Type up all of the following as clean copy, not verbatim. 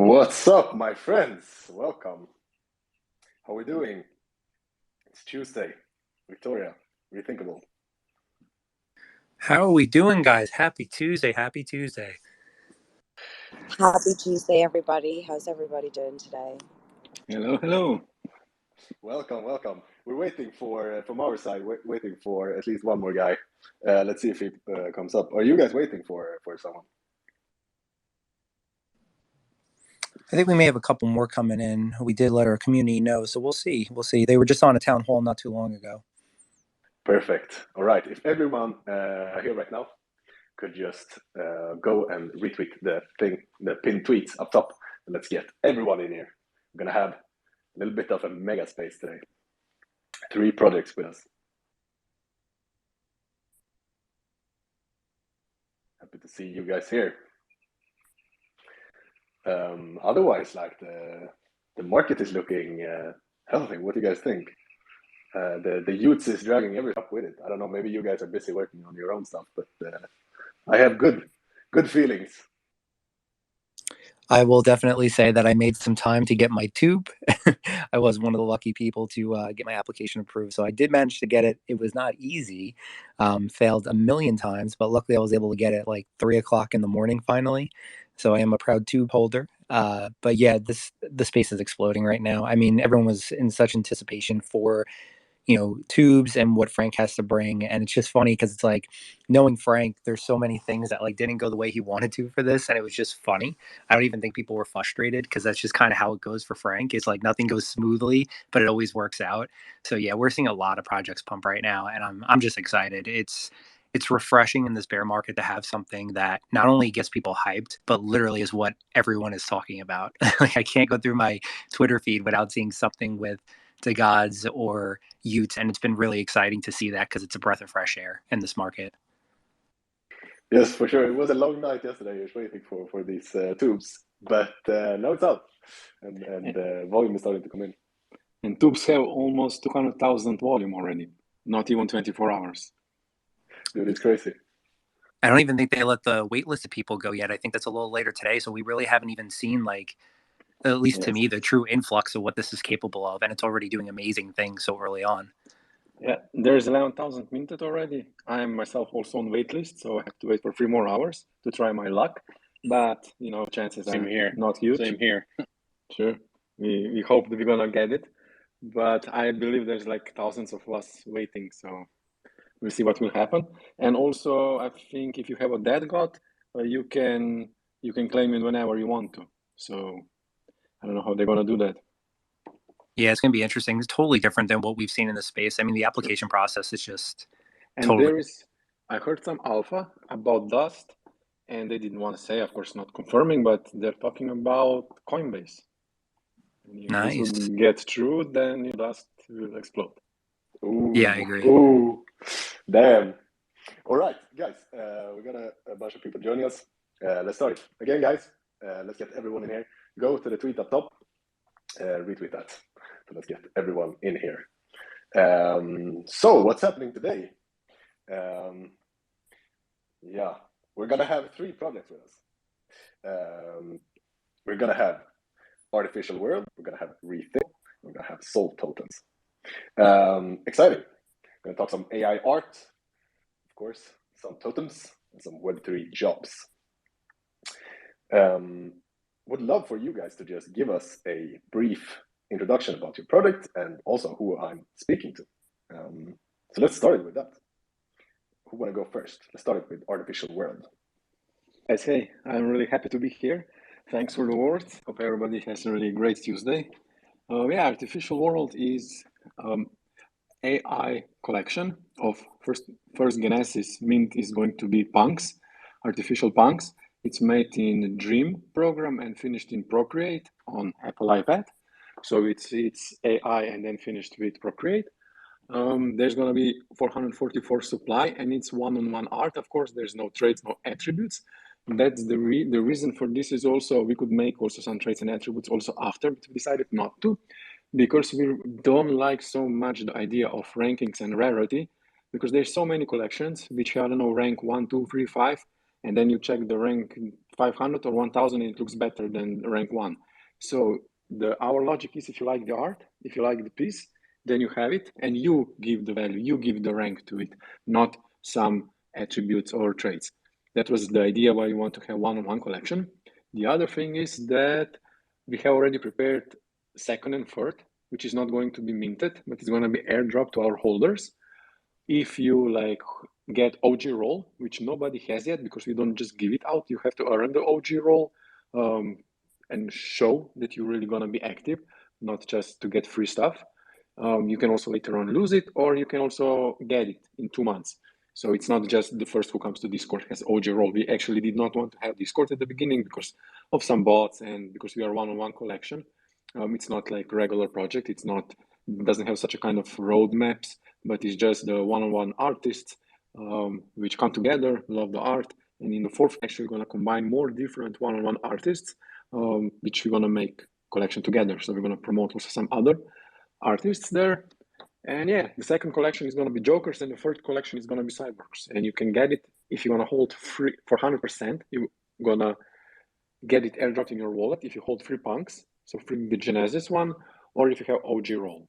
What's up, my friends? Welcome. How are we doing? It's Tuesday. Victoria, Rethinkable. How are we doing, guys? Happy Tuesday. Happy Tuesday. Happy Tuesday, everybody. How's everybody doing today? Hello. Welcome. We're waiting for, from our side, waiting for at least one more guy. Let's see if he comes up. Are you guys waiting for someone? I think we may have a couple more coming in. We did let our community know, so we'll see. They were just on a town hall not too long ago. Perfect. All right. If everyone here right now could just go and retweet the pinned tweets up top, and let's get everyone in here. We're gonna have a little bit of a mega space today. 3 projects with us. Happy to see you guys here. Otherwise, like the market is looking healthy. What do you guys think? The youths is dragging everything up with it. I don't know. Maybe you guys are busy working on your own stuff, but I have good feelings. I will definitely say that I made some time to get my tube. I was one of the lucky people to get my application approved, so I did manage to get it. It was not easy. Failed a million times, but luckily I was able to get it like 3 o'clock in the morning finally. So I am a proud tube holder. But yeah, the space is exploding right now. I mean, everyone was in such anticipation for tubes and what Frank has to bring. And it's just funny because it's like knowing Frank, there's so many things that like didn't go the way he wanted to for this. And it was just funny. I don't even think people were frustrated because that's just kind of how it goes for Frank. It's like nothing goes smoothly, but it always works out. So yeah, we're seeing a lot of projects pump right now. And I'm just excited. It's refreshing in this bear market to have something that not only gets people hyped, but literally is what everyone is talking about. Like I can't go through my Twitter feed without seeing something with the gods or Utes, and it's been really exciting to see that because it's a breath of fresh air in this market. Yes, for sure. It was a long night yesterday. I was waiting for these tubes, but now it's out, and volume is starting to come in. And tubes have almost 200,000 volume already, not even 24 hours. Dude, it's crazy. I don't even think they let the waitlisted people go yet. I think that's a little later today, so we really haven't even seen at least to me, the true influx of what this is capable of, and it's already doing amazing things so early on. Yeah, there's 11,000 minted already. I am myself also on waitlist, so I have to wait for 3 more hours to try my luck. But chances Same are here. not huge. Same here. Sure, we hope that we're gonna get it, but I believe there's like thousands of us waiting. So we'll see what will happen. And also, I think if you have a dead god, you can claim it whenever you want to. So I don't know how they're gonna do that. Yeah, it's going to be interesting. It's totally different than what we've seen in the space. I mean, the application process is just And I heard some alpha about Dust, and they didn't want to say, of course, not confirming, but they're talking about Coinbase. And if nice. this would get true, then Dust will explode. Ooh, yeah, I agree. Ooh, damn. All right, guys, we got a bunch of people joining us. Let's start again, guys. Let's get everyone in here. Go to the tweet up top, retweet that. So let's get everyone in here. So what's happening today? Yeah, we're gonna have 3 projects with us. We're gonna have Artificial World, we're gonna have Rethinkable, we're gonna have SolTotems. Exciting. We're gonna talk some AI art, of course, some totems, and some Web3 jobs. Would love for you guys to just give us a brief introduction about your product and also who I'm speaking to. So let's start with that. Who want to go first? Let's start with Artificial World. I say, I'm really happy to be here. Thanks for the words. Hope everybody has a really great Tuesday. Artificial World is AI collection of first Genesis mint is going to be punks, artificial punks. It's made in Dream program and finished in Procreate on Apple iPad. So it's AI and then finished with Procreate. There's going to be 444 supply, and it's one-on-one art. Of course, there's no traits, no attributes. That's the reason for this is also we could make also some traits and attributes also after, but we decided not to, because we don't like so much the idea of rankings and rarity, because there's so many collections which I don't know rank 1, 2, 3, 5, and then you check the rank 500 or 1000, and it looks better than rank 1. So our logic is, if you like the art, if you like the piece, then you have it, and you give the value, you give the rank to it, not some attributes or traits. That was the idea why you want to have one-on-one collection. The other thing is that we have already prepared second and third, which is not going to be minted, but it's going to be airdropped to our holders. If you like get OG role, which nobody has yet, because we don't just give it out, you have to earn the OG role and show that you're really going to be active, not just to get free stuff. You can also later on lose it, or you can also get it in 2 months. So it's not just the first who comes to Discord has OG role. We actually did not want to have Discord at the beginning because of some bots and because we are one-on-one collection. It's not like regular project. It doesn't have such a kind of roadmaps, but it's just the one-on-one artists which come together, love the art. And in the fourth, actually, we're going to combine more different one-on-one artists, which we're going to make collection together. So we're going to promote also some other artists there. And yeah, the second collection is going to be Jokers, and the third collection is going to be Cyborgs. And you can get it if you want to hold free for 100%. You're going to get it airdropped in your wallet if you hold free punks, so free Genesis one, or if you have OG roll.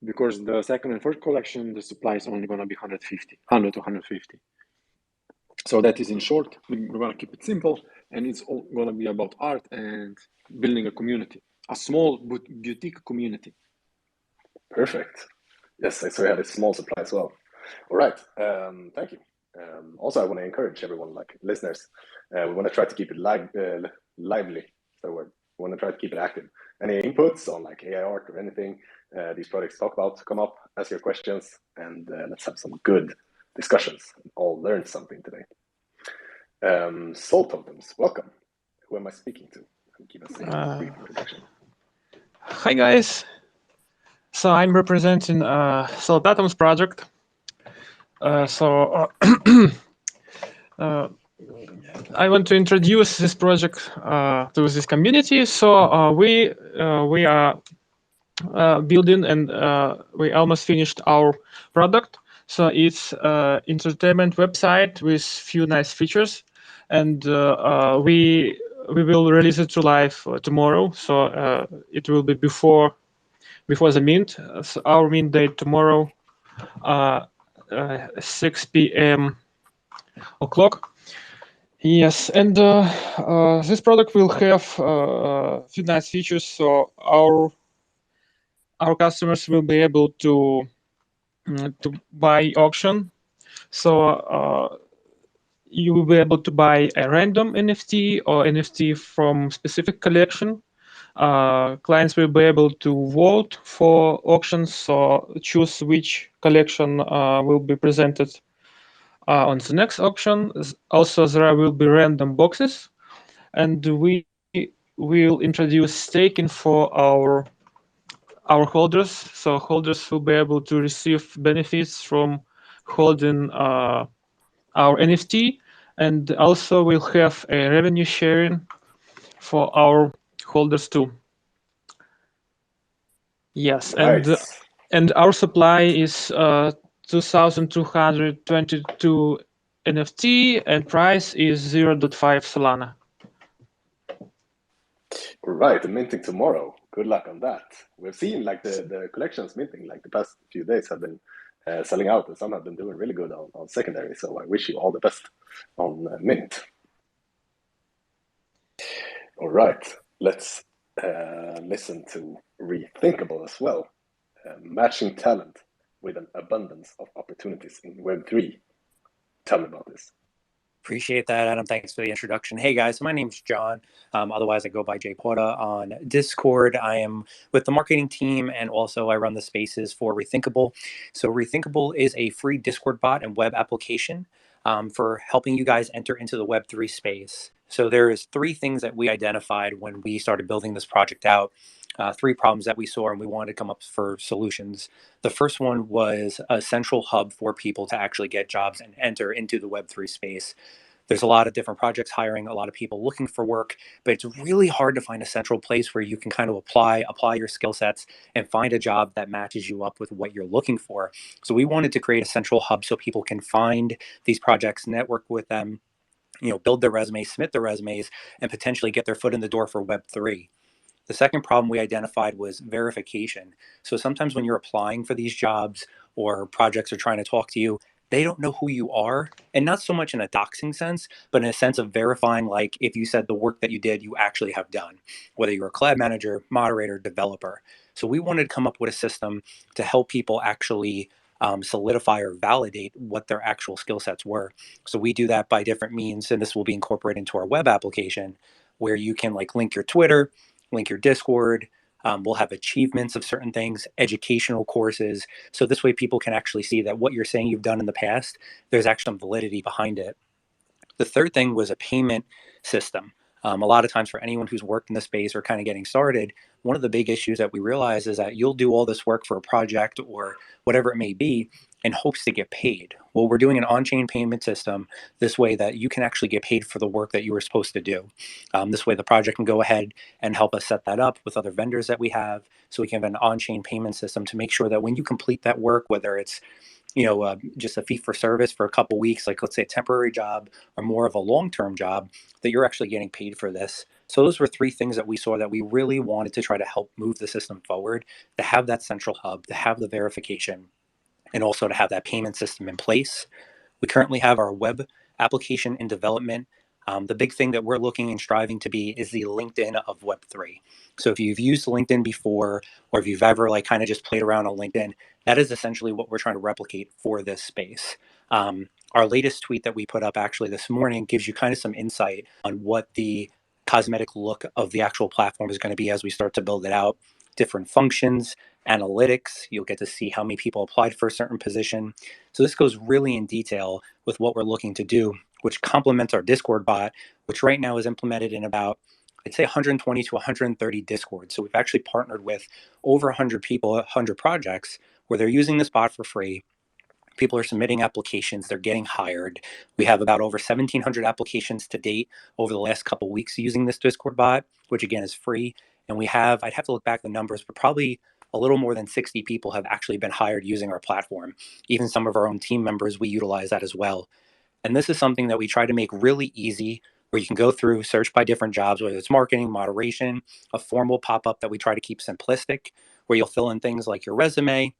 Because the second and third collection, the supply is only going to be 100 to 150. So that is in short. We're going to keep it simple, and it's all going to be about art and building a community, a small boutique community. Perfect. Yes, I saw you had a small supply as well. All right. Thank you. Also, I want to encourage everyone, like listeners, we want to try to keep it lively. So we want to try to keep it active. Any inputs on like AI art or anything these projects talk about, come up, ask your questions, and let's have some good discussions. All learned something today. SolTotems, welcome. Who am I speaking to? Give us a brief introduction. Hi guys. So I'm representing SolTotems project. I want to introduce this project to this community. So we are building, and we almost finished our product. So it's entertainment website with few nice features, and we will release it to live tomorrow. So it will be before the mint. So our mint date tomorrow, 6 p.m. o'clock. Yes, and this product will have few nice features. So our customers will be able to buy auction. So you will be able to buy a random NFT or NFT from specific collection. Clients will be able to vote for auctions, so choose which collection will be presented on the next auction. Also, there will be random boxes, and we will introduce staking for our holders. So holders will be able to receive benefits from holding our NFT, and also we'll have a revenue sharing for our holders too. Yes, Nice. and our supply is 2,222 NFT, and price is 0.5 Solana. All right, the minting tomorrow. Good luck on that. We've seen like the collections minting like the past few days have been selling out, and some have been doing really good on secondary. So I wish you all the best on mint. All right, let's listen to Rethinkable as well. Matching talent with an abundance of opportunities in Web3. Tell me about this. Appreciate that, Adam. Thanks for the introduction. Hey guys, my name's John. Otherwise, I go by Jay Porta on Discord. I am with the marketing team, and also I run the spaces for Rethinkable. So Rethinkable is a free Discord bot and web application for helping you guys enter into the Web3 space. So there is 3 things that we identified when we started building this project out. 3 problems that we saw, and we wanted to come up for solutions. The first one was a central hub for people to actually get jobs and enter into the Web3 space. There's a lot of different projects hiring, a lot of people looking for work, but it's really hard to find a central place where you can kind of apply your skill sets and find a job that matches you up with what you're looking for. So we wanted to create a central hub so people can find these projects, network with them, build their resumes, submit their resumes, and potentially get their foot in the door for Web3. The second problem we identified was verification. So sometimes when you're applying for these jobs or projects are trying to talk to you, they don't know who you are. And not so much in a doxing sense, but in a sense of verifying, like if you said the work that you did, you actually have done, whether you're a collab manager, moderator, developer. So we wanted to come up with a system to help people actually solidify or validate what their actual skill sets were. So we do that by different means, and this will be incorporated into our web application where you can like link your Twitter, link your Discord. We'll have achievements of certain things, educational courses. So this way people can actually see that what you're saying you've done in the past, there's actually some validity behind it. The third thing was a payment system. A lot of times for anyone who's worked in the space or kind of getting started, one of the big issues that we realize is that you'll do all this work for a project or whatever it may be in hopes to get paid. Well, we're doing an on-chain payment system this way that you can actually get paid for the work that you were supposed to do. This way the project can go ahead and help us set that up with other vendors that we have, so we can have an on-chain payment system to make sure that when you complete that work, whether it's just a fee for service for a couple weeks, like let's say a temporary job or more of a long-term job, that you're actually getting paid for this. So those were three things that we saw that we really wanted to try to help move the system forward, to have that central hub, to have the verification, and also to have that payment system in place. We currently have our web application in development. The big thing that we're looking and striving to be is the LinkedIn of Web3. So if you've used LinkedIn before, or if you've ever like kind of just played around on LinkedIn, that is essentially what we're trying to replicate for this space. Our latest tweet that we put up actually this morning gives you kind of some insight on what the cosmetic look of the actual platform is going to be as we start to build it out. Different functions, analytics, you'll get to see how many people applied for a certain position. So this goes really in detail with what we're looking to do, which complements our Discord bot, which right now is implemented in about, I'd say 120 to 130 Discords. So we've actually partnered with over 100 people, 100 projects where they're using this bot for free. People are submitting applications, they're getting hired. We have about over 1,700 applications to date over the last couple of weeks using this Discord bot, which again is free. And we have, I'd have to look back the numbers, but probably a little more than 60 people have actually been hired using our platform. Even some of our own team members, we utilize that as well. And this is something that we try to make really easy, where you can go through, search by different jobs, whether it's marketing, moderation, a formal pop-up that we try to keep simplistic, where you'll fill in things like your resume,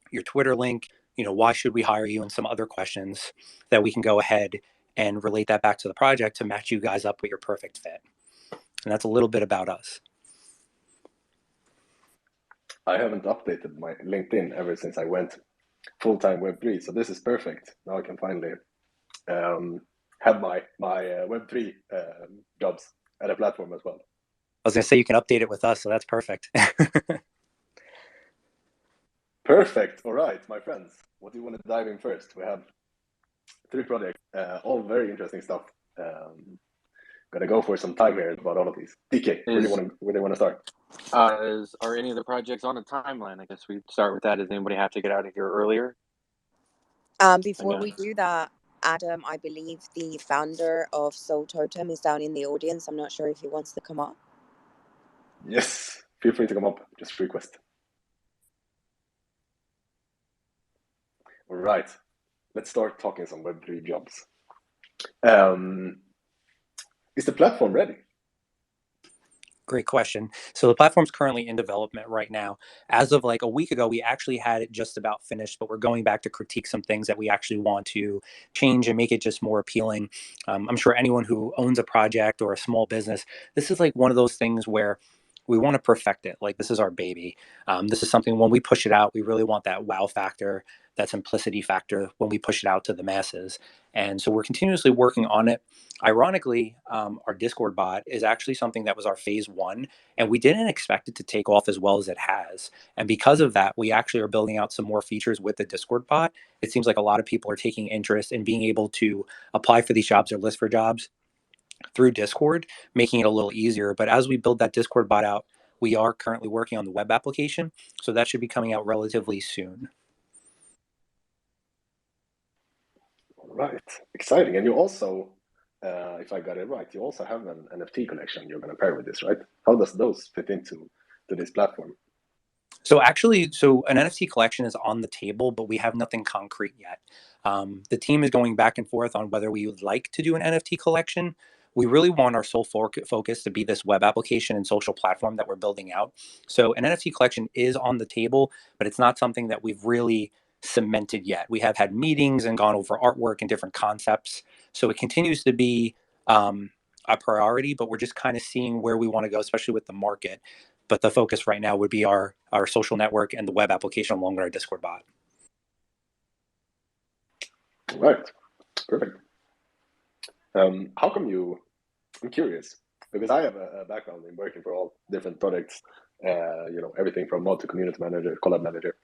your Twitter link, why should we hire you, and some other questions that we can go ahead and relate that back to the project to match you guys up with your perfect fit. And that's a little bit about us. I haven't updated my LinkedIn ever since I went full-time Web3, so this is perfect. Now I can finally have my Web3 jobs at a platform as well. I was going to say you can update it with us, so that's perfect. Perfect. All right, my friends. What do you want to dive in first? We have 3 projects, all very interesting stuff. Gonna go for some time here about all of these. DK, where do you want to start? Are any of the projects on a timeline? I guess we start with that. Does anybody have to get out of here earlier? Before we do that, Adam, I believe the founder of SolTotem is down in the audience. I'm not sure if he wants to come up. Yes, feel free to come up. Just request. All right, let's start talking some Web3 jobs. Is the platform ready? Great question. So the platform's currently in development right now. As of like a week ago, we actually had it just about finished, but we're going back to critique some things that we actually want to change and make it just more appealing. I'm sure anyone who owns a project or a small business, this is like one of those things where we want to perfect it. Like this is our baby. This is something when we push it out, we really want that wow factor, that simplicity factor when we push it out to the masses. And so we're continuously working on it. Ironically, our Discord bot is actually something that was our phase 1, and we didn't expect it to take off as well as it has. And because of that, we actually are building out some more features with the Discord bot. It seems like a lot of people are taking interest in being able to apply for these jobs or list for jobs through Discord, making it a little easier. But as we build that Discord bot out, we are currently working on the web application, so that should be coming out relatively soon. All right, exciting. And you also, if I got it right, you also have an NFT collection you're going to pair with this, right? How does those fit into this platform? So actually, an NFT collection is on the table, but we have nothing concrete yet. The team is going back and forth on whether we would like to do an NFT collection. We really want our sole focus to be this web application and social platform that we're building out. So an NFT collection is on the table, but it's not something that we've really cemented yet. We have had meetings and gone over artwork and different concepts. So it continues to be a priority, but we're just kind of seeing where we want to go, especially with the market. But the focus right now would be our social network and the web application along with our Discord bot. Right. Perfect. How come I'm curious, because I have a background in working for all different projects, everything from mod to community manager, collab manager.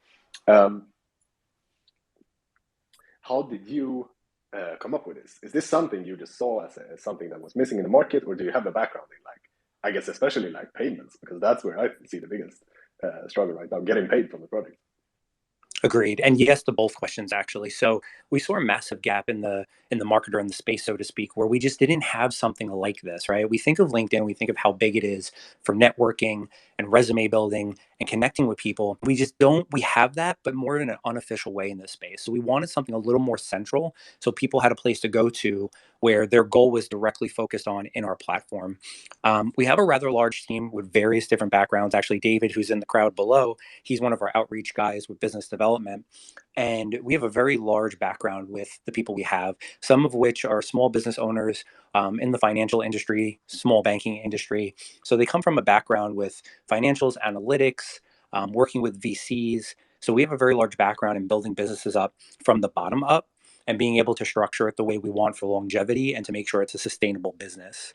How did you come up with this? Is this something you just saw as something that was missing in the market, or do you have a background in, like, I guess especially like payments, because that's where I see the biggest struggle right now, getting paid from the project? Agreed. And yes to both questions, actually. So we saw a massive gap in the market or in the space, so to speak, where we just didn't have something like this, right? We think of LinkedIn, we think of how big it is for networking and resume building and connecting with people. We just don't, we have that, but more in an unofficial way in this space. So we wanted something a little more central so people had a place to go to where their goal was directly focused on in our platform. We have a rather large team with various different backgrounds. Actually, David, who's in the crowd below, he's one of our outreach guys with business development. And we have a very large background with the people we have, some of which are small business owners in the financial industry, small banking industry. So they come from a background with financials, analytics, working with VCs. So we have a very large background in building businesses up from the bottom up and being able to structure it the way we want for longevity and to make sure it's a sustainable business.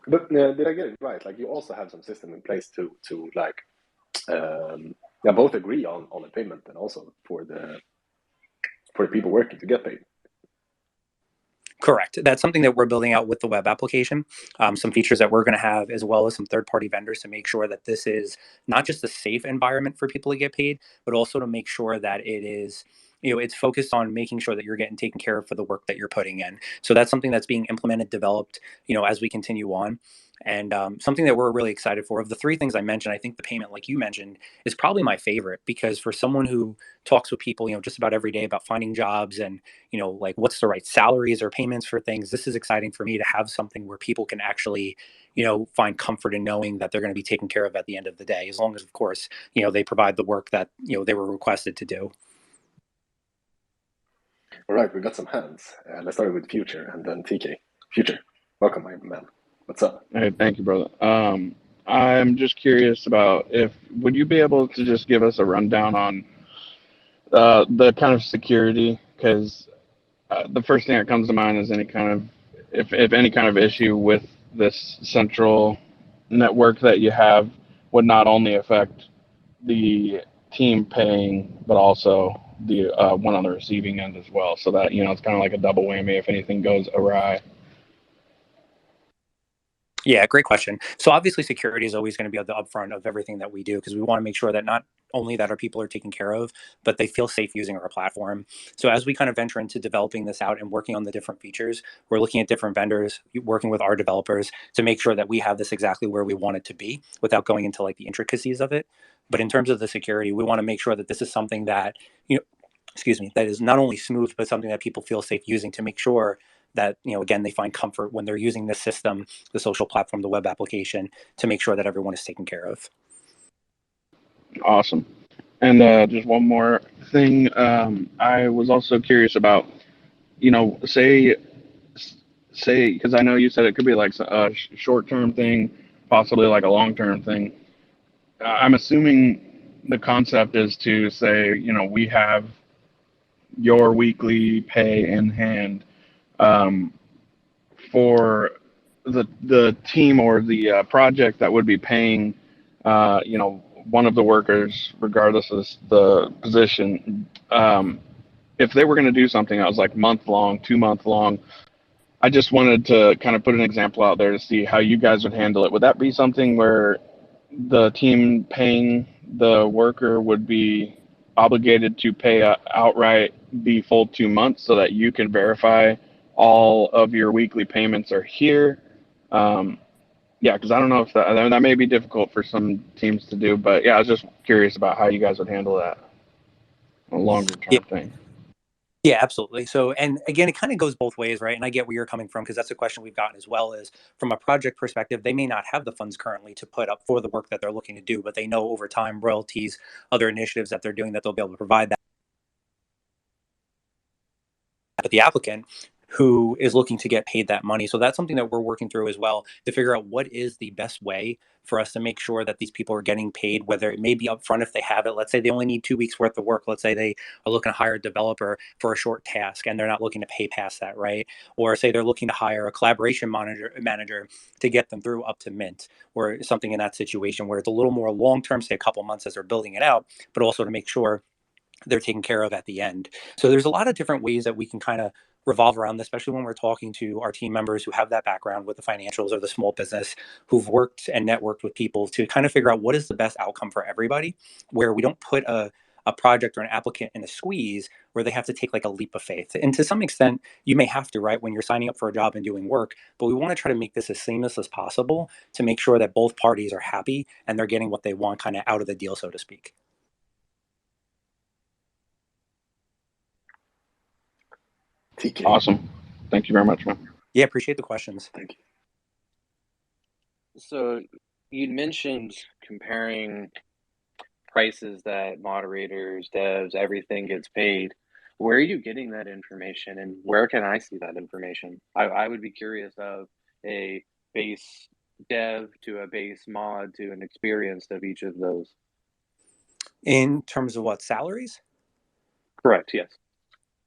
But did I get it right? Like, you also have some system in place to like both agree on a payment and also for the people working to get paid. Correct. That's something that we're building out with the web application. Some features that we're going to have, as well as some third-party vendors, to make sure that this is not just a safe environment for people to get paid, but also to make sure that it is, it's focused on making sure that you're getting taken care of for the work that you're putting in. So that's something that's being implemented, developed, as we continue on. And something that we're really excited for. Of the three things I mentioned, I think the payment, like you mentioned, is probably my favorite, because for someone who talks with people, just about every day about finding jobs and, like what's the right salaries or payments for things, this is exciting for me to have something where people can actually, find comfort in knowing that they're going to be taken care of at the end of the day, as long as, of course, they provide the work that, they were requested to do. All right, we got some hands. Let's start with Future and then TK. Future, welcome, my man. What's up? Hey, thank you, brother. I'm just curious about would you be able to just give us a rundown on the kind of security? Because the first thing that comes to mind is any kind of, if any kind of issue with this central network that you have would not only affect the team paying, but also the one on the receiving end as well. So that, it's kind of like a double whammy if anything goes awry. Yeah, great question. So obviously security is always going to be at the upfront of everything that we do, because we want to make sure that not only that our people are taken care of, but they feel safe using our platform. So as we kind of venture into developing this out and working on the different features, we're looking at different vendors, working with our developers to make sure that we have this exactly where we want it to be without going into like the intricacies of it. But in terms of the security, we want to make sure that this is something that, that is not only smooth, but something that people feel safe using, to make sure that, again, they find comfort when they're using this system, the social platform, the web application, to make sure that everyone is taken care of. Awesome. And just one more thing. I was also curious about, say, because I know you said it could be like a short-term thing, possibly like a long-term thing. I'm assuming the concept is to say, we have your weekly pay in hand for the team or the project that would be paying, one of the workers, regardless of the position. If they were going to do something that was like month long, 2 month long, I just wanted to kind of put an example out there to see how you guys would handle it. Would that be something where the team paying the worker would be obligated to pay outright the full 2 months so that you can verify all of your weekly payments are here? Yeah, because I don't know if that may be difficult for some teams to do, but yeah, I was just curious about how you guys would handle that. a longer term Yeah. thing. Yeah, absolutely. So, and again, it kind of goes both ways, right? And I get where you're coming from because that's a question we've gotten as well. Is from a project perspective, they may not have the funds currently to put up for the work that they're looking to do, but they know over time, royalties, other initiatives that they're doing, that they'll be able to provide that. But the applicant who is looking to get paid that money. So that's something that we're working through as well to figure out what is the best way for us to make sure that these people are getting paid, whether it may be upfront if they have it. Let's say they only need 2 weeks worth of work. Let's say they are looking to hire a developer for a short task and they're not looking to pay past that, right? Or say they're looking to hire a collaboration manager to get them through up to mint, or something in that situation where it's a little more long term, say a couple months as they're building it out, but also to make sure they're taken care of at the end. So there's a lot of different ways that we can kind of revolve around this, especially when we're talking to our team members who have that background with the financials or the small business, who've worked and networked with people to kind of figure out what is the best outcome for everybody, where we don't put a project or an applicant in a squeeze where they have to take like a leap of faith. And to some extent, you may have to, right, when you're signing up for a job and doing work, but we want to try to make this as seamless as possible to make sure that both parties are happy and they're getting what they want kind of out of the deal, so to speak. TK. Awesome. Thank you very much, man. Yeah, appreciate the questions. Thank you. So you mentioned comparing prices that moderators, devs, everything gets paid. Where are you getting that information, and where can I see that information? I would be curious of a base dev to a base mod to an experienced of each of those. In terms of what, salaries? Correct, yes.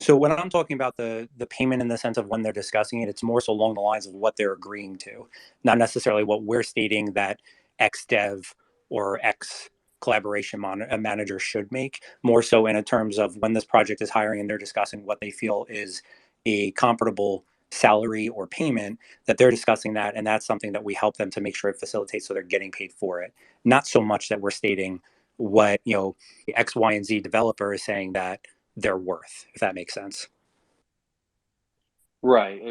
So when I'm talking about the payment in the sense of when they're discussing it, it's more so along the lines of what they're agreeing to, not necessarily what we're stating that X dev or X collaboration manager should make, more so in terms of when this project is hiring and they're discussing what they feel is a comparable salary or payment, that they're discussing that, and that's something that we help them to make sure it facilitates so they're getting paid for it. Not so much that we're stating what, the X, Y, and Z developer is saying that they're worth, if that makes sense. Right.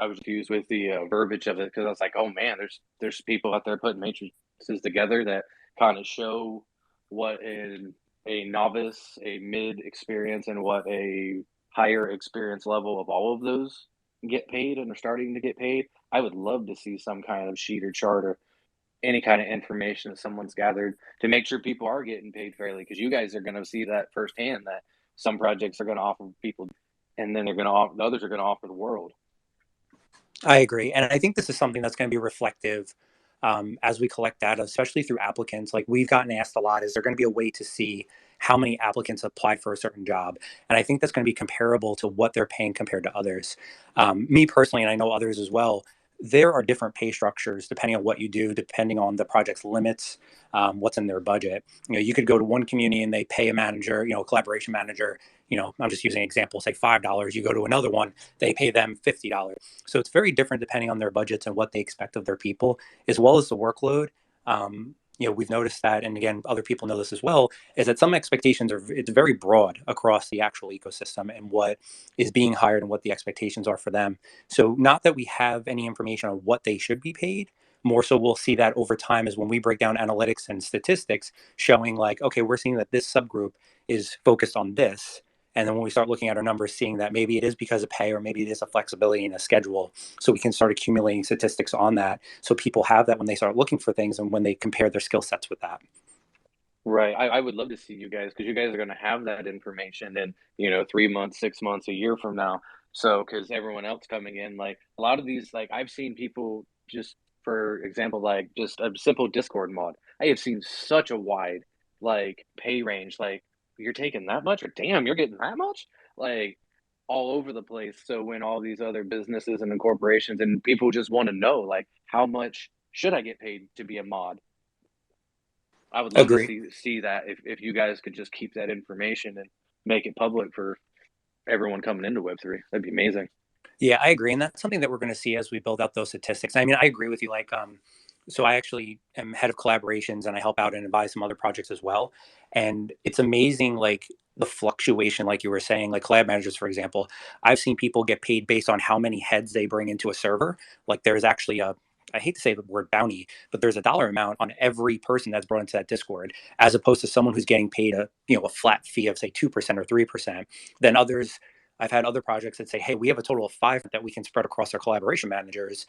I was confused with the verbiage of it because I was like, oh man, there's people out there putting matrices together that kind of show what a novice, a mid experience, and what a higher experience level of all of those get paid and are starting to get paid. I would love to see some kind of sheet or chart or any kind of information that someone's gathered to make sure people are getting paid fairly, because you guys are going to see that firsthand, that some projects are going to offer people and then the others are going to offer the world. I agree. And I think this is something that's going to be reflective as we collect data, especially through applicants. Like we've gotten asked a lot, is there going to be a way to see how many applicants apply for a certain job? And I think that's going to be comparable to what they're paying compared to others. Me personally, and I know others as well, there are different pay structures depending on what you do, depending on the project's limits, what's in their budget. You could go to one community and they pay a manager, a collaboration manager, I'm just using an example, say $5. You go to another one, they pay them $50. So it's very different depending on their budgets and what they expect of their people, as well as the workload. We've noticed that, and again, other people know this as well, is that some expectations it's very broad across the actual ecosystem and what is being hired and what the expectations are for them. So not that we have any information on what they should be paid, more so we'll see that over time is when we break down analytics and statistics showing like, okay, we're seeing that this subgroup is focused on this. And then when we start looking at our numbers, seeing that maybe it is because of pay or maybe it is a flexibility in a schedule. So we can start accumulating statistics on that. So people have that when they start looking for things and when they compare their skill sets with that. Right. I would love to see you guys, because you guys are going to have that information in, 3 months, 6 months, a year from now. So, because everyone else coming in, like a lot of these, like I've seen people, just for example, like just a simple Discord mod. I have seen such a wide like pay range. Like you're taking that much, or damn, you're getting that much, like all over the place. So when all these other businesses and corporations and people just want to know, like, how much should I get paid to be a mod? I would love Agree. to see that if you guys could just keep that information and make it public for everyone coming into Web3. That'd be amazing. Yeah, I agree. And that's something that we're going to see as we build out those statistics. I mean, I agree with you. Like, so I actually am head of collaborations and I help out and advise some other projects as well. And it's amazing, like the fluctuation, like you were saying, like collab managers, for example, I've seen people get paid based on how many heads they bring into a server. Like there's actually a I hate to say the word bounty, but there's a dollar amount on every person that's brought into that Discord, as opposed to someone who's getting paid a flat fee of say 2% or 3%. Then others, I've had other projects that say, hey, we have a total of 5 that we can spread across our collaboration managers.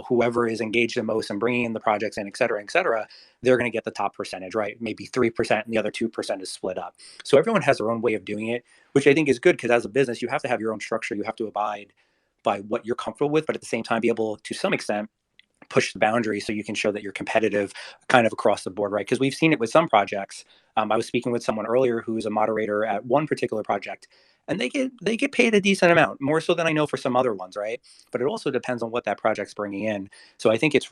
Whoever is engaged the most in bringing in the projects in, et cetera, they're going to get the top percentage, right? Maybe 3% and the other 2% is split up. So everyone has their own way of doing it, which I think is good, because as a business, you have to have your own structure. You have to abide by what you're comfortable with, but at the same time, be able to some extent push the boundary so you can show that you're competitive kind of across the board, right? Because we've seen it with some projects. I was speaking with someone earlier who's a moderator at one particular project, and they get paid a decent amount, more so than I know for some other ones, right? But it also depends on what that project's bringing in. So I think it's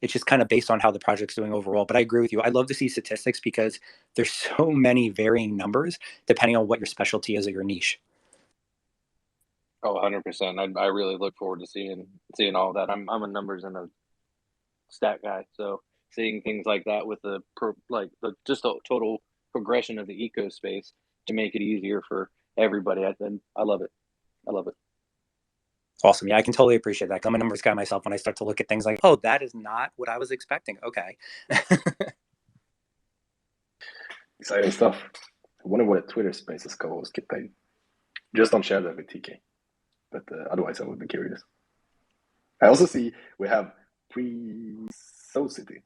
just kind of based on how the project's doing overall. But I agree with you. I love to see statistics because there's so many varying numbers depending on what your specialty is or your niche. Oh, 100%. I really look forward to seeing all that. I'm a numbers and a stat guy, so seeing things like that with the total progression of the eco space to make it easier for everybody. I love it. I love it. Awesome. Yeah, I can totally appreciate that. I'm a numbers guy myself. When I start to look at things like, oh, that is not what I was expecting. Okay. Exciting stuff. I wonder what a Twitter Spaces co-host get paid. Just don't share that with TK. But otherwise, I would be curious. I also see we have Precocity.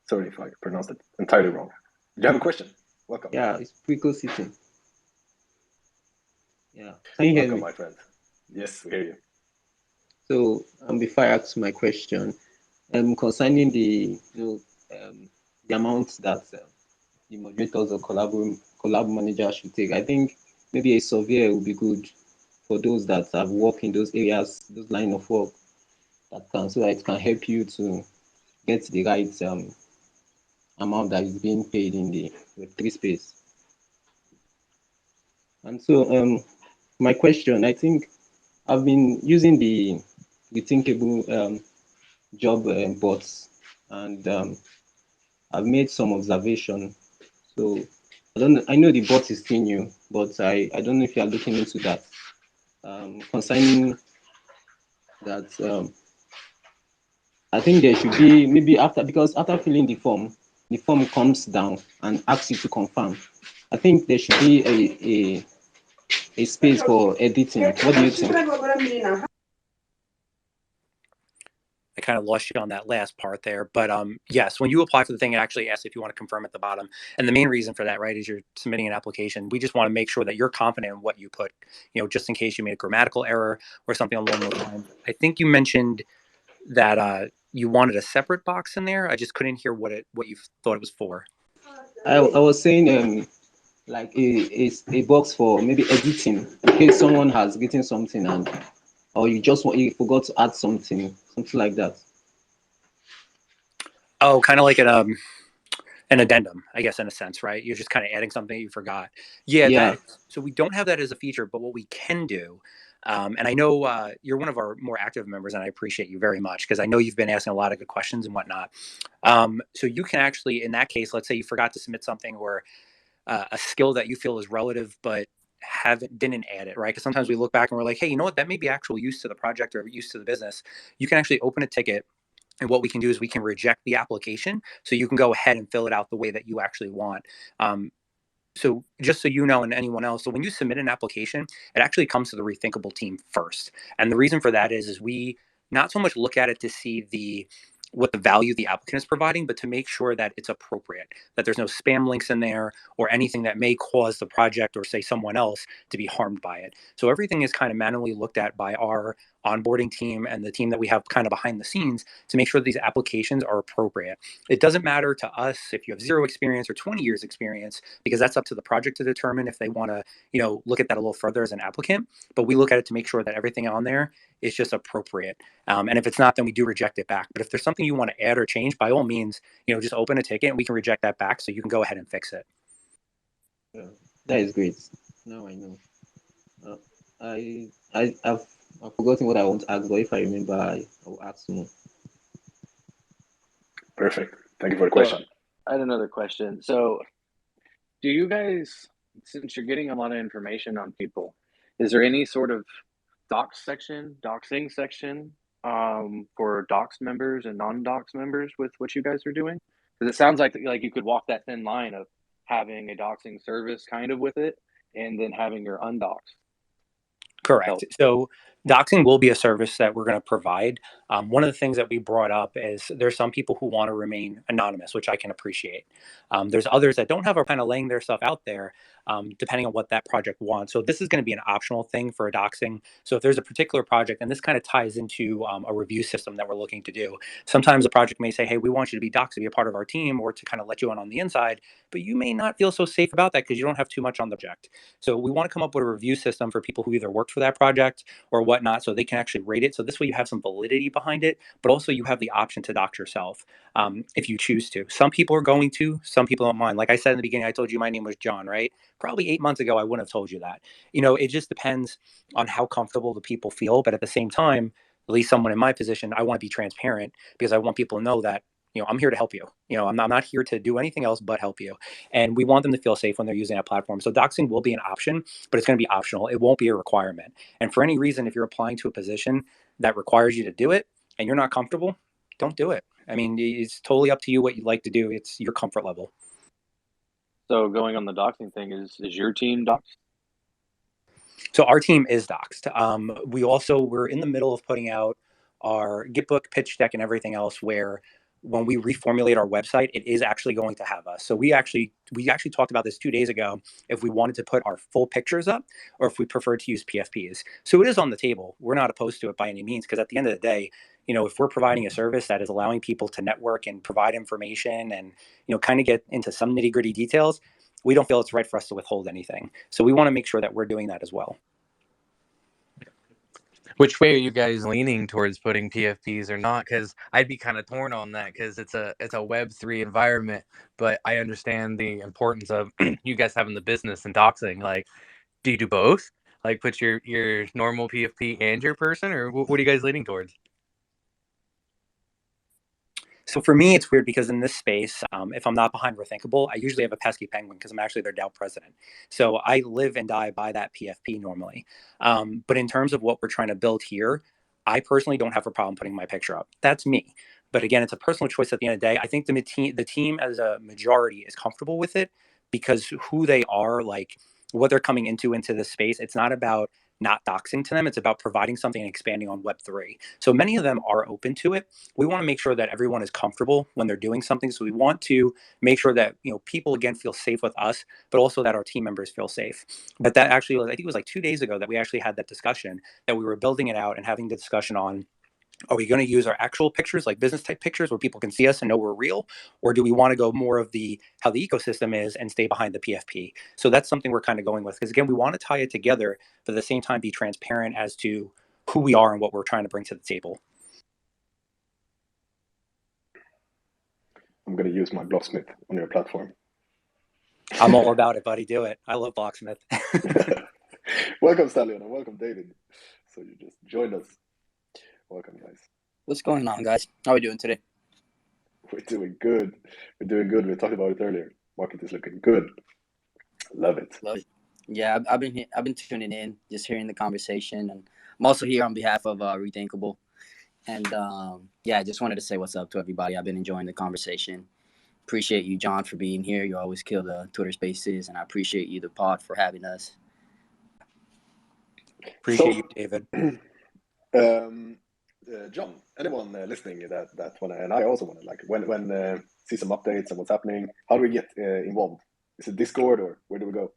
Sorry if I pronounced it entirely wrong. Do you have a question? Welcome. Yeah, it's Precocity. Yeah. Can you hear Welcome, me? my friend. Yes, we hear you. So before I ask my question, concerning the amount that the moderators or collab manager should take, I think maybe a survey would be good for those that have worked in those areas, those line of work, so that it can help you to get the right amount that is being paid in the Web3 space. And so my question, I think I've been using the Rethinkable job bots, and I've made some observation. So I know the bot is still new, but I don't know if you are looking into that. Concerning that, I think there should be maybe because after filling the form comes down and asks you to confirm. I think there should be a space for editing. What do you think? I kind of lost you on that last part there, but yes, when you apply for the thing, it actually asks if you want to confirm at the bottom. And the main reason for that, right, is you're submitting an application. We just want to make sure that you're confident in what you put, just in case you made a grammatical error or something along those lines. I think you mentioned that you wanted a separate box in there. I just couldn't hear what you thought it was for. I was saying like a box for maybe editing in case someone has written something or you forgot to add something like that. Oh, kind of like an addendum, I guess, in a sense, right? You're just kind of adding something you forgot. Yeah. So we don't have that as a feature, but what we can do, and I know you're one of our more active members, and I appreciate you very much because I know you've been asking a lot of good questions and whatnot. So you can actually, in that case, let's say you forgot to submit something or a skill that you feel is relative, but didn't add it, right? Because sometimes we look back and we're like, hey, you know what? That may be actual use to the project or use to the business. You can actually open a ticket. And what we can do is we can reject the application so you can go ahead and fill it out the way that you actually want. So just so you know, and anyone else, so when you submit an application, it actually comes to the Rethinkable team first. And the reason for that is we not so much look at it to see what the value the applicant is providing, but to make sure that it's appropriate, that there's no spam links in there or anything that may cause the project or say someone else to be harmed by it. So everything is kind of manually looked at by our onboarding team and the team that we have kind of behind the scenes to make sure that these applications are appropriate. It doesn't matter to us if you have 0 experience or 20 years experience, because that's up to the project to determine if they want to, look at that a little further as an applicant. But we look at it to make sure that everything on there is just appropriate. And if it's not, then we do reject it back. But if there's something you want to add or change, by all means, just open a ticket and we can reject that back so you can go ahead and fix it. Yeah, that is great. Now I know. I've forgotten what I want to ask, but if I remember, I will ask more. Perfect. Thank you for the question. I had another question. So, do you guys, since you're getting a lot of information on people, is there any sort of doxing section for docs members and non-docs members with what you guys are doing? Because it sounds like you could walk that thin line of having a doxing service kind of with it, and then having your undocs. Correct. So doxing will be a service that we're going to provide. One of the things that we brought up is there's some people who want to remain anonymous, which I can appreciate. There's others that don't have a kind of laying their stuff out there, depending on what that project wants. So this is going to be an optional thing for a doxing. So if there's a particular project, and this kind of ties into a review system that we're looking to do, sometimes a project may say, hey, we want you to be doxed to be a part of our team or to kind of let you in on the inside, but you may not feel so safe about that because you don't have too much on the project. So we want to come up with a review system for people who either worked for that project or whatnot, so they can actually rate it. So this way you have some validity behind it, but also you have the option to dox yourself if you choose to. Some people are going to, some people don't mind. Like I said in the beginning, I told you my name was John, right? Probably 8 months ago, I wouldn't have told you that. It just depends on how comfortable the people feel. But at the same time, at least someone in my position, I want to be transparent because I want people to know that I'm here to help you. I'm not here to do anything else but help you. And we want them to feel safe when they're using that platform. So doxing will be an option, but it's going to be optional. It won't be a requirement. And for any reason, if you're applying to a position that requires you to do it and you're not comfortable, don't do it. I mean, it's totally up to you what you'd like to do. It's your comfort level. So going on the doxing thing, is your team doxed? So our team is doxed. We're in the middle of putting out our Gitbook, pitch deck, and everything else where when we reformulate our website, it is actually going to have us. So we actually talked about this 2 days ago, if we wanted to put our full pictures up or if we prefer to use PFPs. So it is on the table. We're not opposed to it by any means, because at the end of the day, if we're providing a service that is allowing people to network and provide information and, kind of get into some nitty gritty details, we don't feel it's right for us to withhold anything. So we want to make sure that we're doing that as well. Which way are you guys leaning towards putting PFPs or not? Because I'd be kind of torn on that, because it's a Web3 environment, but I understand the importance of you guys having the business and doxing. Like, do you do both? Like, put your normal PFP and your person, or what are you guys leaning towards? So for me, it's weird because in this space, if I'm not behind Rethinkable, I usually have a pesky penguin because I'm actually their DAO president. So I live and die by that PFP normally. But in terms of what we're trying to build here, I personally don't have a problem putting my picture up. That's me. But again, it's a personal choice at the end of the day. I think the team as a majority is comfortable with it because who they are, like what they're coming into this space, it's not about not doxing to them. It's about providing something and expanding on Web3. So many of them are open to it. We want to make sure that everyone is comfortable when they're doing something. So we want to make sure that people again feel safe with us, but also that our team members feel safe. But that actually, I think it was like 2 days ago that we actually had that discussion, that we were building it out and having the discussion on, are we going to use our actual pictures, like business type pictures where people can see us and know we're real? Or do we want to go more of how the ecosystem is and stay behind the PFP? So that's something we're kind of going with, because again, we want to tie it together, but at the same time be transparent as to who we are and what we're trying to bring to the table. I'm going to use my Blocksmith on your platform. I'm all about it, buddy. Do it. I love Blocksmith. Welcome, Stallion, and welcome, David. So you just joined us. Welcome, guys. What's going on, guys? How are we doing today? We're doing good. We talked about it earlier. Market is looking good. Love it. Yeah, I've been tuning in, just hearing the conversation, and I'm also here on behalf of Rethinkable. And I just wanted to say what's up to everybody. I've been enjoying the conversation. Appreciate you, John, for being here. You always kill the Twitter Spaces, and I appreciate you, the pod, for having us. Appreciate you, David. John, anyone listening that one, and I also want to when see some updates on what's happening. How do we get involved? Is it Discord or where do we go?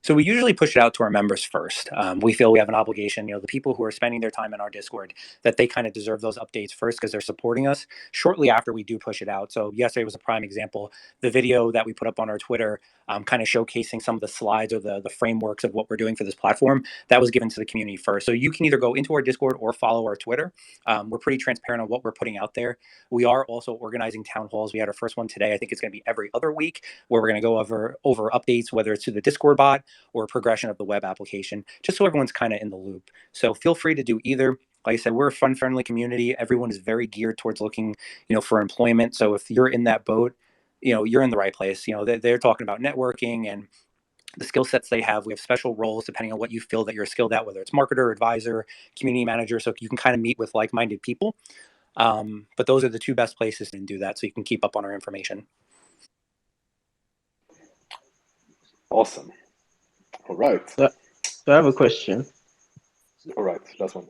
So we usually push it out to our members first. We feel we have an obligation, the people who are spending their time in our Discord, that they kind of deserve those updates first because they're supporting us shortly after we do push it out. So yesterday was a prime example. The video that we put up on our Twitter, kind of showcasing some of the slides or the frameworks of what we're doing for this platform, that was given to the community first. So you can either go into our Discord or follow our Twitter. We're pretty transparent on what we're putting out there. We are also organizing town halls. We had our first one today. I think it's going to be every other week, where we're going to go over updates, whether it's to the Discord bot or progression of the web application, just so everyone's kind of in the loop. So feel free to do either. Like I said, we're a fun-friendly community. Everyone is very geared towards looking, for employment. So if you're in that boat, you're in the right place. They're talking about networking and the skill sets they have. We have special roles depending on what you feel that you're skilled at, whether it's marketer, advisor, community manager. So you can kind of meet with like-minded people. But those are the two best places to do that, so you can keep up on our information. Awesome. All right. So I have a question. All right. Last one.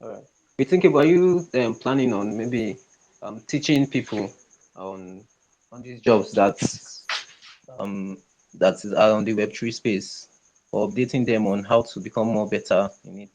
All right. Rethinkable, are you planning on maybe teaching people on these jobs that are on the Web3 space, or updating them on how to become more better in it?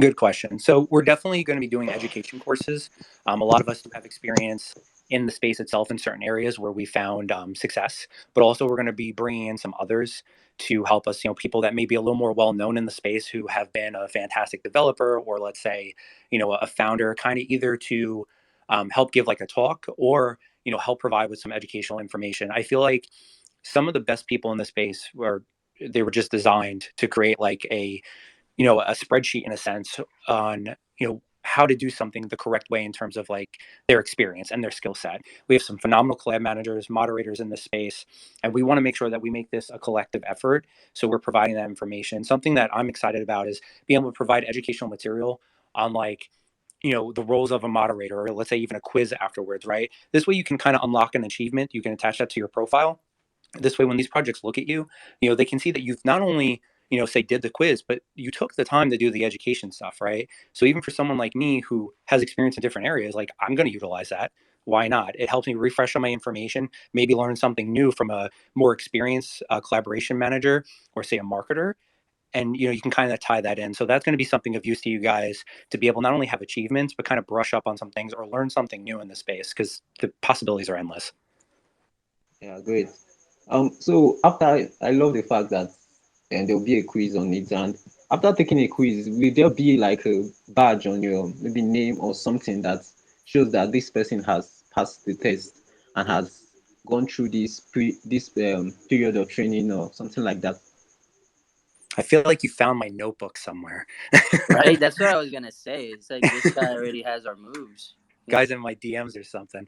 Good question. So we're definitely going to be doing education courses. A lot of us have experience in the space itself in certain areas where we found success, but also we're going to be bringing in some others to help us, people that may be a little more well known in the space who have been a fantastic developer, or let's say, a founder, kind of either to help give like a talk, or, help provide with some educational information. I feel like some of the best people in the space they were just designed to create like a spreadsheet in a sense on, how to do something the correct way in terms of like their experience and their skill set. We have some phenomenal collab managers, moderators in this space, and we want to make sure that we make this a collective effort. So we're providing that information. Something that I'm excited about is being able to provide educational material on like, the roles of a moderator, or let's say even a quiz afterwards, right? This way you can kind of unlock an achievement. You can attach that to your profile. This way, when these projects look at you, they can see that you've not only, say did the quiz, but you took the time to do the education stuff, right? So even for someone like me who has experience in different areas, like I'm going to utilize that. Why not? It helps me refresh on my information, maybe learn something new from a more experienced collaboration manager, or say a marketer. And you can kind of tie that in. So that's going to be something of use to you guys, to be able not only have achievements, but kind of brush up on some things or learn something new in the space, because the possibilities are endless. Yeah, great. So after, I love the fact that there'll be a quiz on it, and after taking a quiz, will there be like a badge on your maybe name or something that shows that this person has passed the test and has gone through this period of training or something like that? I feel like you found my notebook somewhere. Right? That's what I was gonna say. It's like this guy already has our moves. Guys in my DMs or something.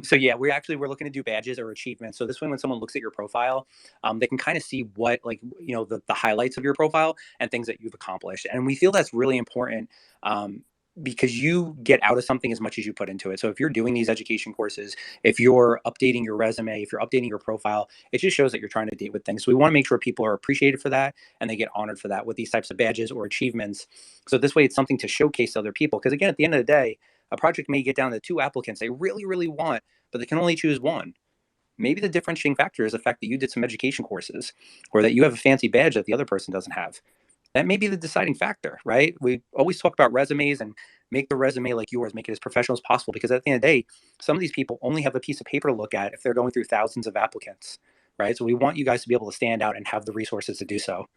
So yeah, we're looking to do badges or achievements. So this way, when someone looks at your profile, they can kind of see what, like, the highlights of your profile and things that you've accomplished. And we feel that's really important, because you get out of something as much as you put into it. So if you're doing these education courses, if you're updating your resume, if you're updating your profile, it just shows that you're trying to date with things. So we want to make sure people are appreciated for that, and they get honored for that with these types of badges or achievements. So this way, it's something to showcase to other people. Because again, at the end of the day, a project may get down to 2 applicants they really, really want, but they can only choose one. Maybe the differentiating factor is the fact that you did some education courses, or that you have a fancy badge that the other person doesn't have. That may be the deciding factor, right? We always talk about resumes and make the resume like yours, make it as professional as possible, because at the end of the day, some of these people only have a piece of paper to look at if they're going through thousands of applicants, right? So we want you guys to be able to stand out and have the resources to do so.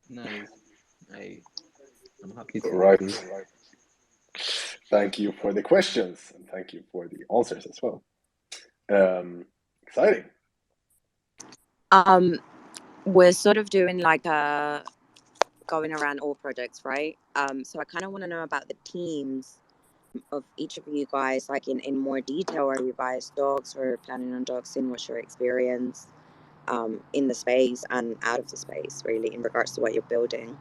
Nice. I'm happy to All right. agree. Thank you for the questions, and thank you for the answers as well. Exciting. We're sort of doing like going around all projects, right? So I kind of want to know about the teams of each of you guys, like in more detail. Are you guys dogs, or planning on doxing? What's your experience in the space and out of the space, really, in regards to what you're building?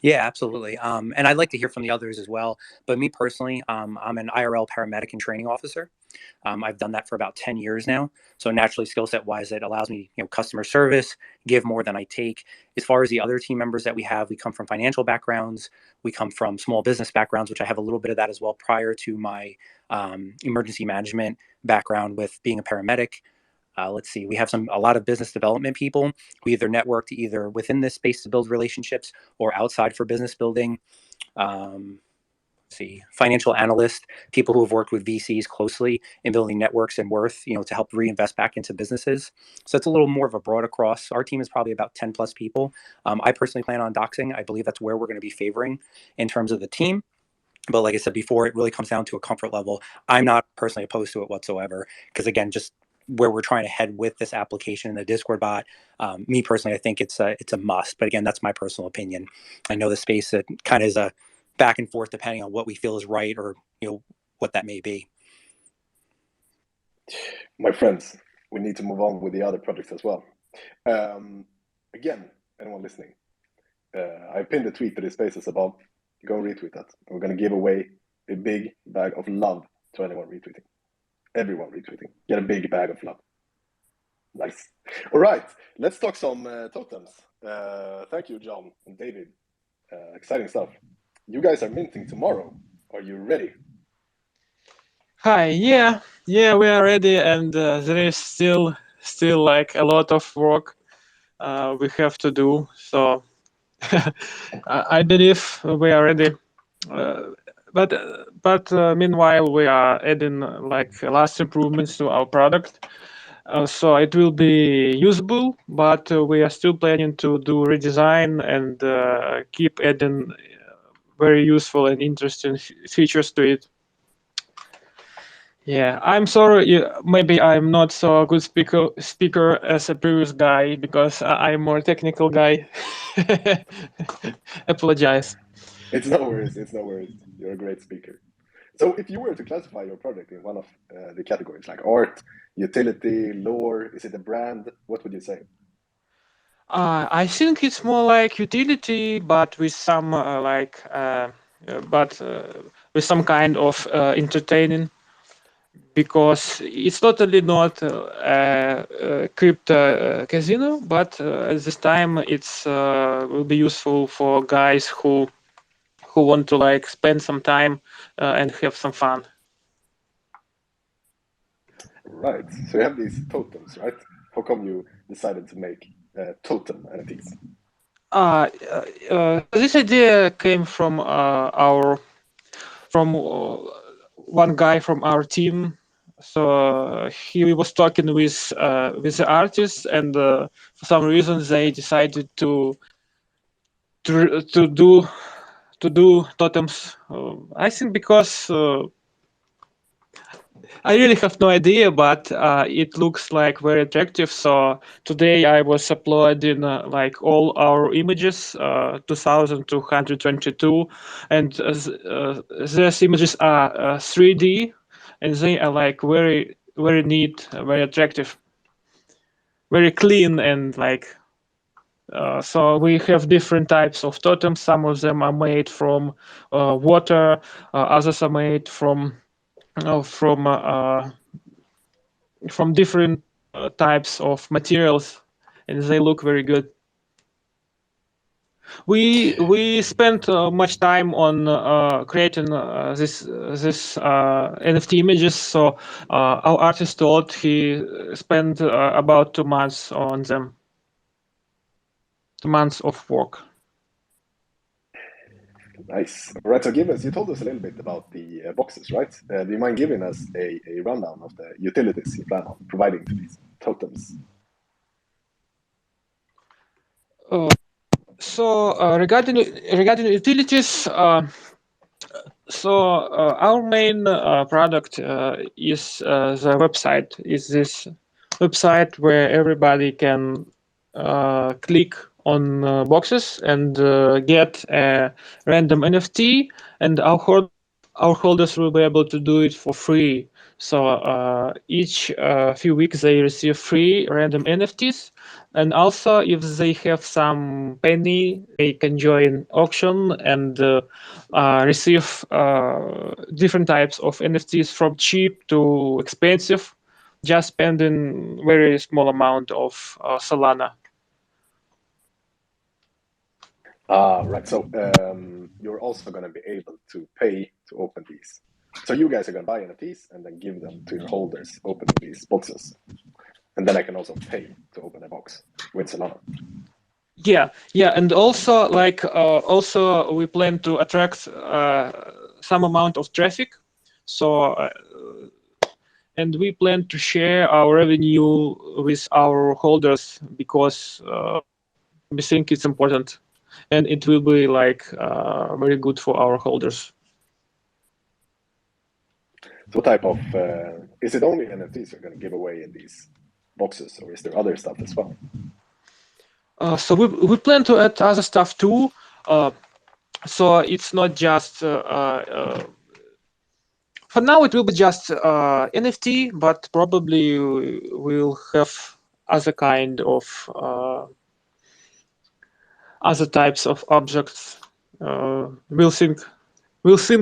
Yeah, absolutely. And I'd like to hear from the others as well. But me personally, I'm an IRL paramedic and training officer. I've done that for about 10 years now. So naturally, skill set wise, it allows me, customer service, give more than I take. As far as the other team members that we have, we come from financial backgrounds. We come from small business backgrounds, which I have a little bit of that as well prior to my emergency management background with being a paramedic. Let's see, we have a lot of business development people who either networked either within this space to build relationships or outside for business building. Financial analysts, people who have worked with VCs closely in building networks and worth, to help reinvest back into businesses. So it's a little more of a broad across. Our team is probably about 10 plus people. I personally plan on doxing. I believe that's where we're going to be favoring in terms of the team. But like I said before, it really comes down to a comfort level. I'm not personally opposed to it whatsoever, because again, just where we're trying to head with this application and the Discord bot, me personally, I think it's a must. But again, that's my personal opinion. I know the space that kind of is a back and forth depending on what we feel is right, or what that may be. My friends, we need to move on with the other projects as well. Again, anyone listening, I pinned a tweet to the spaces above. Go retweet that. We're going to give away a big bag of love to anyone retweeting. Everyone retweeting. Get a big bag of love. Nice. All right, let's talk some totems. Thank you, John and David. Exciting stuff. You guys are minting tomorrow. Are you ready? Hi, yeah, we are ready, and there is still like a lot of work we have to do. So I believe we are ready. But meanwhile, we are adding like last improvements to our product. So it will be usable, but we are still planning to do redesign and keep adding very useful and interesting features to it. Yeah, I'm sorry. Maybe I'm not so a good speaker as a previous guy, because I'm more technical guy. Apologize. It's no worries. It's no worries. You're a great speaker. So if you were to classify your project in one of the categories, like art, utility, lore, is it a brand? What would you say? I think it's more like utility, but with some with some kind of entertaining, because it's totally not a crypto casino, but at this time it's will be useful for guys who want to like spend some time and have some fun. Right. So you have these totems, right? How come you decided to make totem NFTs? This idea came from one guy from our team. So he was talking with the artists, and for some reason they decided to do totems. I think because I really have no idea, but it looks like very attractive. So today I was uploading like all our images, 2222, and these images are 3D, and they are like very neat, very attractive, very clean, and like. So we have different types of totems. Some of them are made from water, others are made from different types of materials, and they look very good. We spent much time on creating this NFT images. So our artist told he spent about 2 months on them. 2 months of work. Nice. All right. So you told us a little bit about the boxes, right? Do you mind giving us a rundown of the utilities you plan on providing to these totems? So regarding utilities, our main product is the website. Is this website where everybody can click on boxes and get a random NFT, and our holders will be able to do it for free. So each few weeks they receive free random NFTs, and also if they have some penny, they can join auction and receive different types of NFTs from cheap to expensive, just spending very small amount of Solana. Right. So you're also going to be able to pay to open these. So you guys are going to buy NFTs and then give them to your holders opening these boxes. And then I can also pay to open a box with Solana. Yeah, and also also we plan to attract some amount of traffic. So and we plan to share our revenue with our holders, because we think it's important, and it will be like very good for our holders. So what type of is it only NFTs you're going to give away in these boxes, or is there other stuff as well? So we plan to add other stuff too. So it's not just for now. It will be just NFT, but probably we'll have other kind of other types of objects. We'll think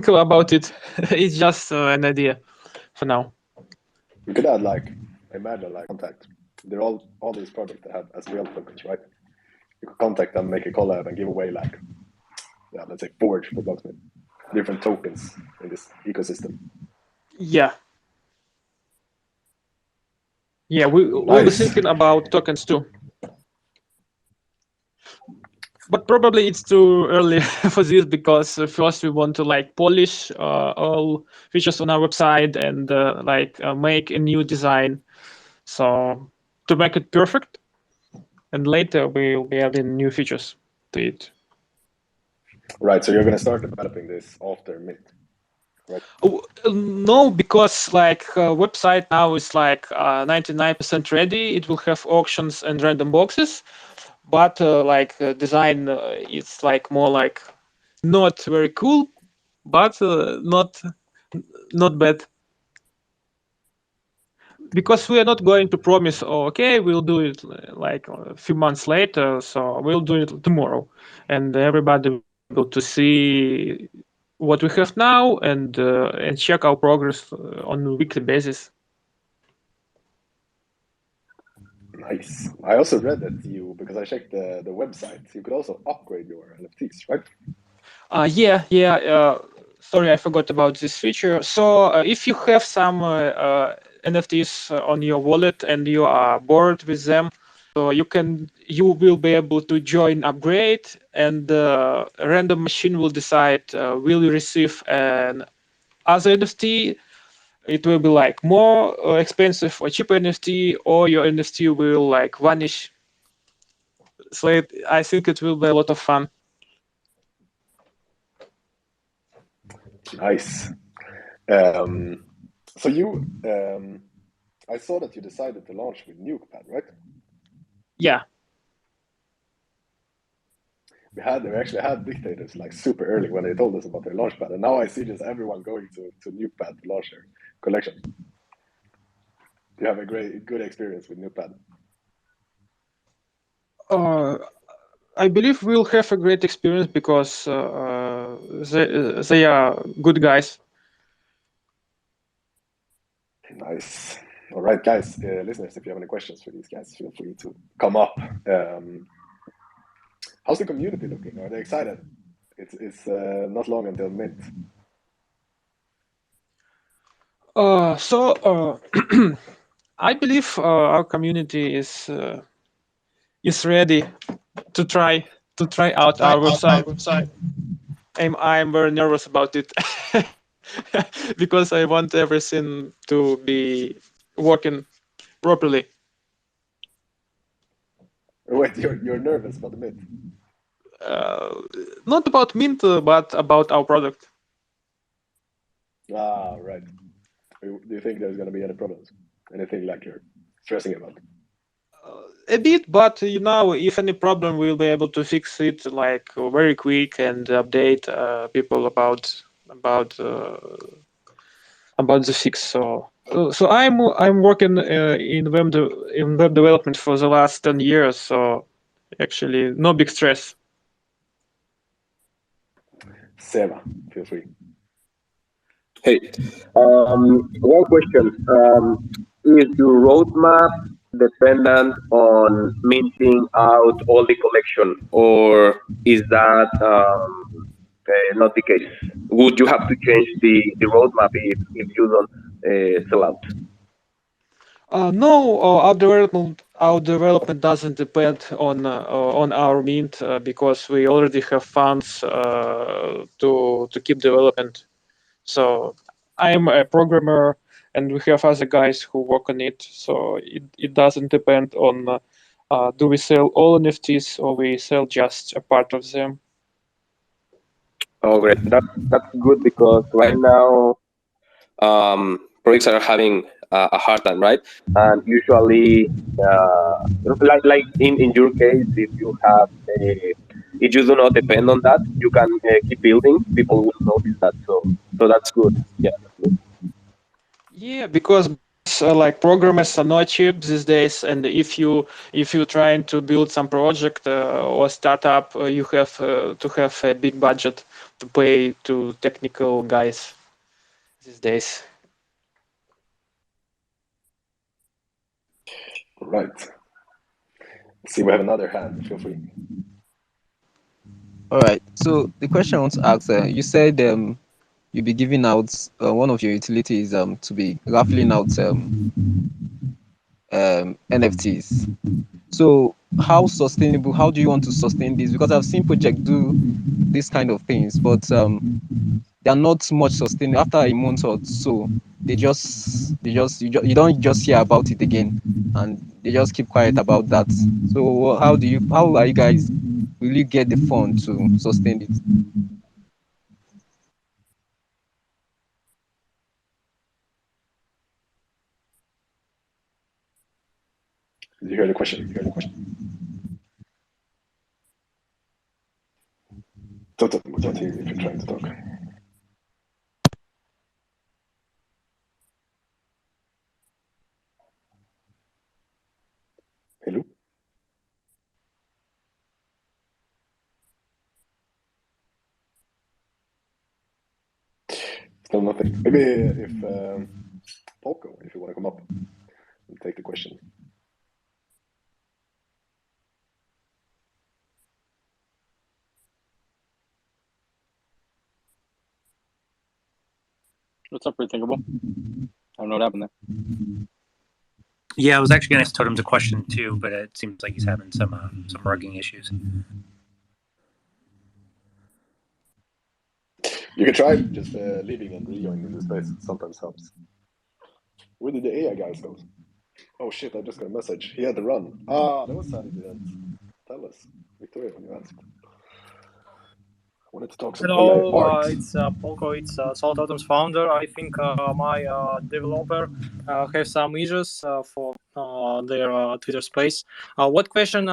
about it. It's just an idea for now. You could add like, imagine like contact. They're all these projects that have SQL tokens, right? You could contact them, make a collab, and give away like, yeah, let's say Forge for Blocksmith, different tokens in this ecosystem. Yeah. Yeah, we'll be thinking about tokens too. But probably it's too early for this because first we want to like polish all features on our website and make a new design. So to make it perfect, and later we'll be adding new features to it. Right. So you're going to start developing this after Mint, right? No, because website now is 99% ready. It will have auctions and random boxes, but design it's more like not very cool, but not bad. Because we are not going to promise, okay, we'll do it like a few months later, so we'll do it tomorrow, and everybody will be able to see what we have now and check our progress on a weekly basis. Nice. I also read that you, because I checked the website, you could also upgrade your NFTs, right? Yeah. Sorry, I forgot about this feature. So if you have some NFTs on your wallet and you are bored with them, so you will be able to join upgrade, and a random machine will decide will you receive an other NFT. It will be like more expensive or cheaper NFT, or your NFT will like vanish. So I think it will be a lot of fun. Nice. So you, I saw that you decided to launch with NukePad, right? Yeah. We actually had dictators like super early when they told us about their launchpad, and now I see just everyone going to NukePad to launch their collection. You have a good experience with NukePad. I believe we'll have a great experience because they are good guys. Nice. All right, guys, listeners, if you have any questions for these guys, feel free to come up. How's the community looking? Are they excited? It's not long until Mint. I believe our community is ready to try out our website. I'm very nervous about it because I want everything to be working properly. Wait, you're nervous about the Mint? Not about Mint, but about our product. Ah, right. Do you think there's going to be any problems? Anything like you're stressing about? A bit, but if any problem, we'll be able to fix it like very quick and update people about the fix. So I'm working in web development for the last 10 years. So actually, no big stress. Seva, feel free. Hey, one question. Is your roadmap dependent on minting out all the collection, or is that not the case? Would you have to change the roadmap if you don't sell out? No, our development doesn't depend on our mint because we already have funds to keep development. So I'm a programmer, and we have other guys who work on it. So it doesn't depend on do we sell all NFTs or we sell just a part of them. Oh, great. That's good because right now projects are having a hard time, right? And usually, like in your case, if you have if you do not depend on that, you can keep building. People will notice that. So that's good. Yeah. Yeah, because like programmers are not cheap these days, and if you're trying to build some project or startup, you have to have a big budget to pay to technical guys these days. Right. Let's see, we have another hand. Feel free. All right. So the question I want to ask, you said you'll be giving out one of your utilities to be raffling out NFTs. So how sustainable? How do you want to sustain this? Because I've seen projects do these kind of things, but they are not much sustainable. After a month or so, you don't just hear about it again, and they just keep quiet about that. So how are you guys? Will you get the fund to sustain it? Did you hear the question? Totem, we can't hear you if you're trying to talk. Hello? Still nothing. Maybe if Polko, if you want to come up and take the question. What's up, Rethinkable? I don't know what happened there. Yeah, I was actually going to ask Totems a question too, but it seems like he's having some rugging issues. You can try just leaving and rejoining the space. Sometimes helps. Where did the AI guys go? Oh shit, I just got a message. He had to run. Ah, that was sad he didn't tell us. Victoria, when you asked. I wanted to talk some AI Hello, art. it's Polko, it's SolTotems founder. I think my developer have some issues for their Twitter space. What question? Do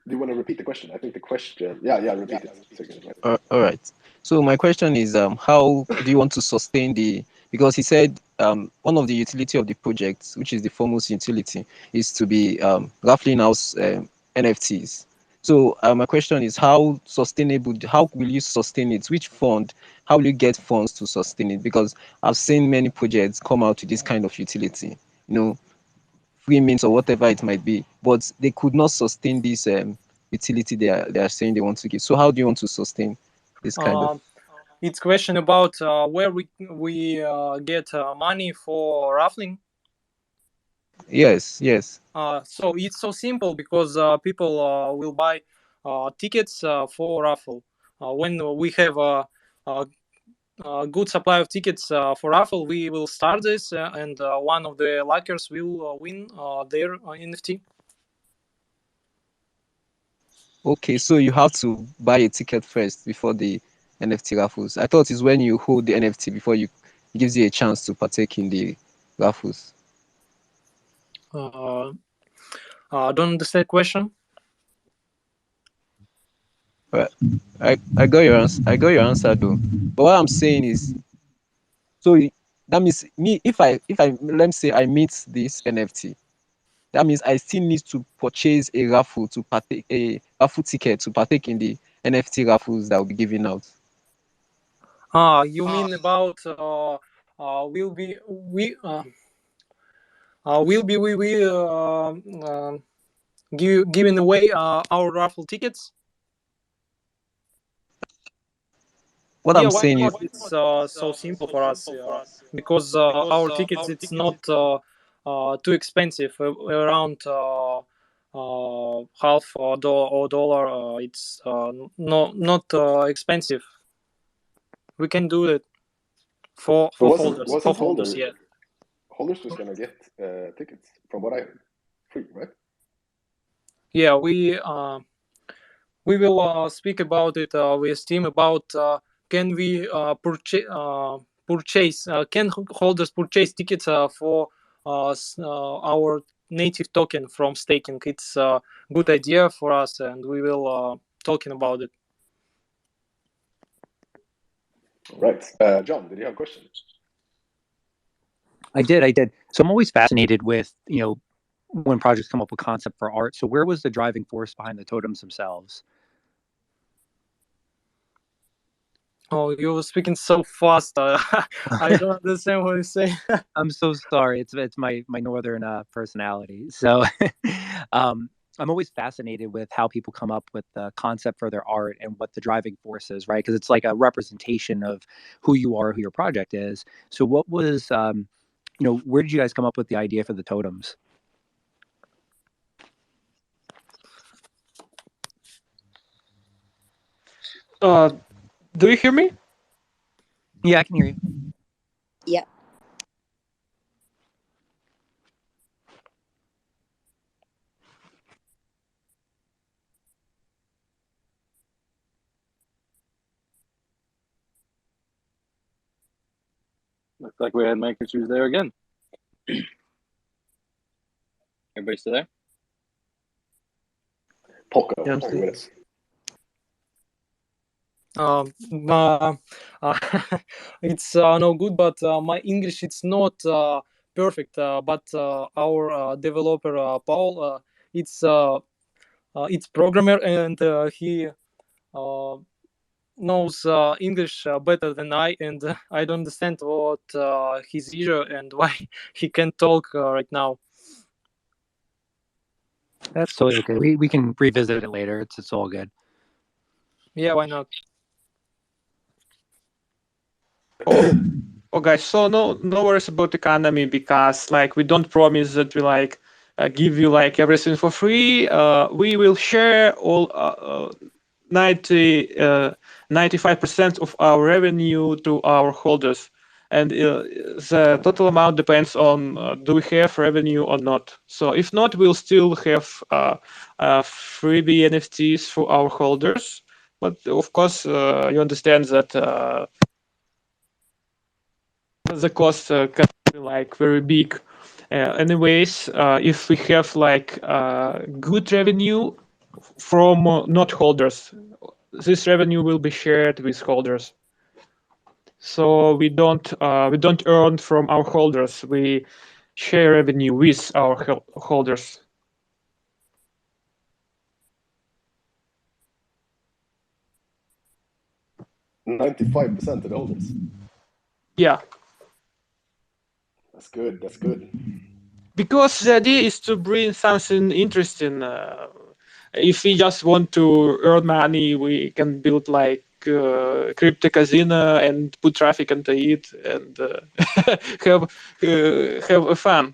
you want to repeat the question? I think the question. Yeah, repeat it. All right. So my question is, how do you want to sustain the? Because he said one of the utility of the project, which is the foremost utility, is to be raffling out NFTs. So my question is, how sustainable? How will you sustain it? Which fund? How will you get funds to sustain it? Because I've seen many projects come out with this kind of utility. Free means or whatever it might be, but they could not sustain this utility they are saying they want to give. So how do you want to sustain this kind of? It's question about where we get money for raffling. Yes. So it's so simple because people will buy tickets for raffle. When we have a good supply of tickets for raffle, we will start this, and one of the luckers will win their NFT. Okay, so you have to buy a ticket first before the NFT raffles. I thought it's when you hold the NFT before it gives you a chance to partake in the raffles. Don't understand the question. Right. I got your answer. I got your answer though. But what I'm saying is, so that means me if I let me say I meet this NFT, that means I still need to purchase a raffle to partake a raffle ticket to partake in the NFT raffles that will be given out. You mean about will be we giving away our raffle tickets? What Yeah, I'm why saying is, not? It's so simple for us because our tickets it's not too expensive. Around half or dollar. It's not expensive. We can do it for holders. For holders, yeah. Holders was gonna get tickets from what I heard, free, right? Yeah, we will speak about it with team about can we purchase can holders purchase tickets for our native token from staking. It's a good idea for us, and we will talking about it. Right. John, did you have a question? I did. So I'm always fascinated with, when projects come up with concept for art. So where was the driving force behind the totems themselves? Oh, you were speaking so fast. I don't understand what you say. I'm so sorry. It's my northern personality. So I'm always fascinated with how people come up with the concept for their art and what the driving force is, right? Because it's like a representation of who you are, who your project is. So what was, where did you guys come up with the idea for the totems? Do you hear me? Yeah, I can hear you. Yeah. Looks like we had mic issues there again. Everybody still there? Poco, Yeah, I'm are you with us? It's no good, but my English it's not perfect. But our developer Paul, it's programmer, and he knows English better than I, and I don't understand what his issue and why he can't talk right now. That's totally okay. We can revisit it later. It's all good. Yeah, why not? Oh, guys, so no worries about economy, because we don't promise that we give you everything for free. We will share all 95% of our revenue to our holders, and the total amount depends on do we have revenue or not. So if not, we'll still have freebie NFTs for our holders. But of course, you understand that the cost can be very big. Anyways, if we have good revenue from not holders, this revenue will be shared with holders. So we don't earn from our holders. We share revenue with our holders. $95% of the holders. Yeah. That's good. That's good. Because the idea is to bring something interesting. If we just want to earn money, we can build crypto casino and put traffic into it and have fun.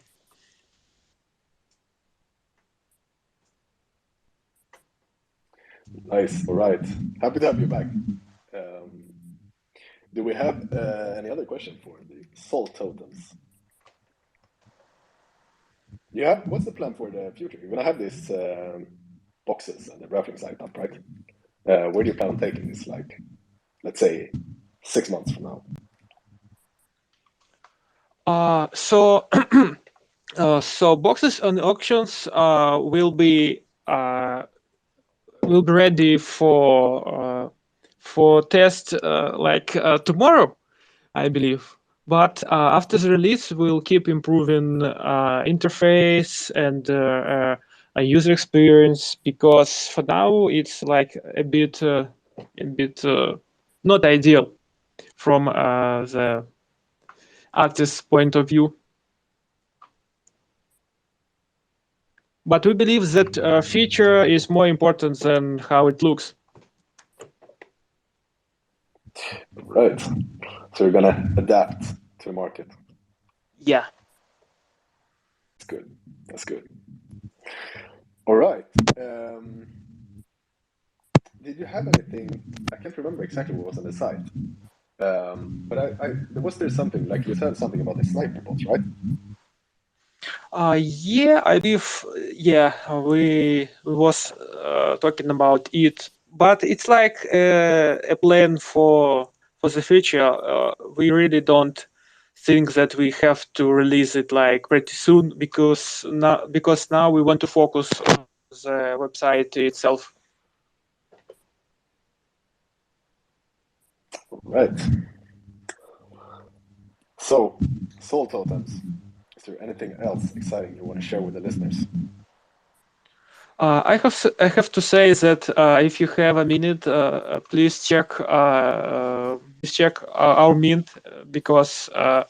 Nice. All right. Happy to have you back. Do we have any other question for the SolTotems? What's the plan for the future? You're gonna have these boxes and the raffling site up, right? Where do you plan on taking this? Let's say 6 months from now. So boxes on auctions will be ready for test tomorrow, I believe. But after the release, we'll keep improving interface and user experience, because for now it's a bit not ideal from the artist's point of view. But we believe that feature is more important than how it looks. Right. So you're gonna adapt to the market. Yeah. That's good. That's good. All right. Did you have anything? I can't remember exactly what was on the site. But was there something like you said something about the sniper bots, right? Yeah, I believe. Yeah, we was talking about it, but it's like a plan for the future. We really don't think that we have to release it like pretty soon because now we want to focus on the website itself. Right. So, SolTotems, is there anything else exciting you want to share with the listeners? I have to say that if you have a minute, please check our mint because the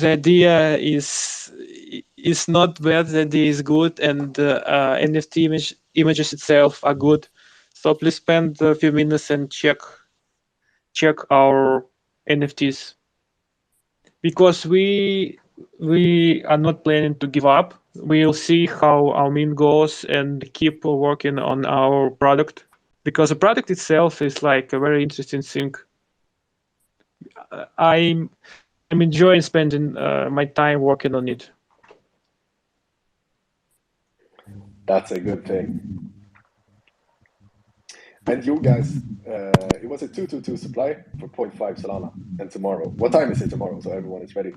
idea is not bad. The idea is good, and NFT images itself are good. So please spend a few minutes and check our NFTs because we are not planning to give up. We'll see how our mint goes and keep working on our product because the product itself is like a very interesting thing. I'm enjoying spending my time working on it. That's a good thing. And you guys, it was a 222 supply for 0.5 Solana. And tomorrow, what time is it tomorrow? So everyone is ready.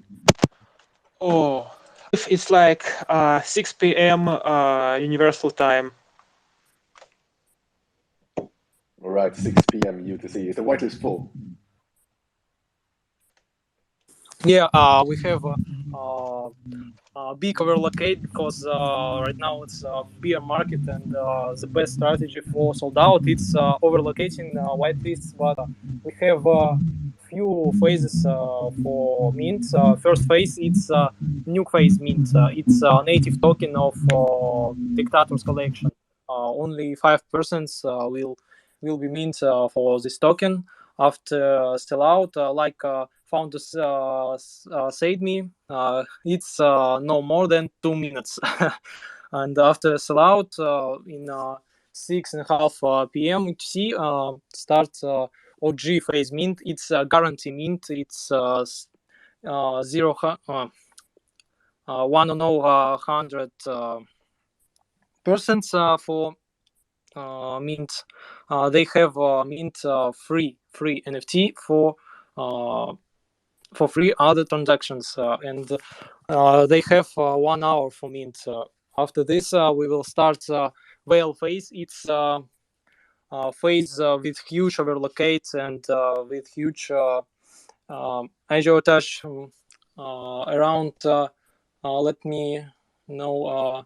Oh, it's like 6 p.m. Universal time. All right, 6 p.m. UTC. Is the whitelist full? Yeah, we have big overlocate because right now it's a bear market and the best strategy for sold out it's overlocating whitelists. But we have few phases for mint. First phase it's new phase mint. It's a native token of Dictator's collection. Only 5% will be mint for this token after sellout. Like founders said me, it's no more than 2 minutes. And after sellout in 6:30 p.m. UTC starts OG phase mint. It's guarantee mint. It's 100% for mint. They have mint free NFT for free other transactions, and they have 1 hour for mint. After this, we will start whale phase. It's phase with huge overlocates and with huge agiotage around. Let me know.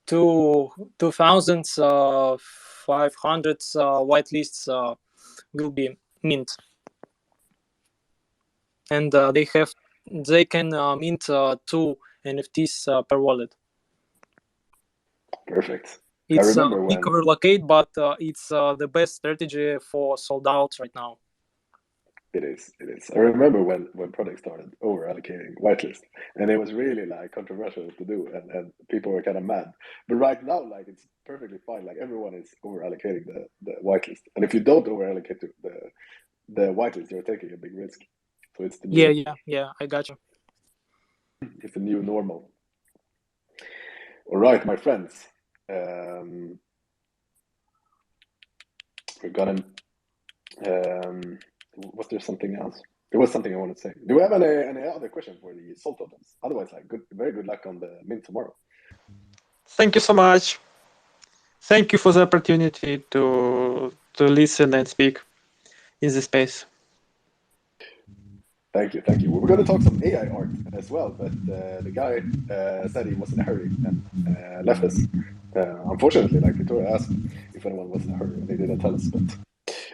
2,500 whitelists will be mint, and they can mint 2 NFTs per wallet. Perfect. It's a big overlocate, but it's the best strategy for sold out right now. It is. I remember when projects started over allocating whitelist, and it was really like controversial to do, and people were kind of mad. But right now, like it's perfectly fine. Like everyone is over allocating the whitelist, and if you don't over allocate the whitelist, you're taking a big risk. So it's the new, yeah. I got you. It's the new normal. All right, my friends. We're gonna. Was there something else? There was something I wanted to say. Do we have any other questions for the SolTotems? Otherwise, like very good luck on the mint tomorrow. Thank you so much. Thank you for the opportunity to listen and speak in this space. Thank you. We're going to talk some AI art as well, but the guy said he was in a hurry and left us. Unfortunately, like Victoria asked if anyone was in a hurry, and they didn't tell us, but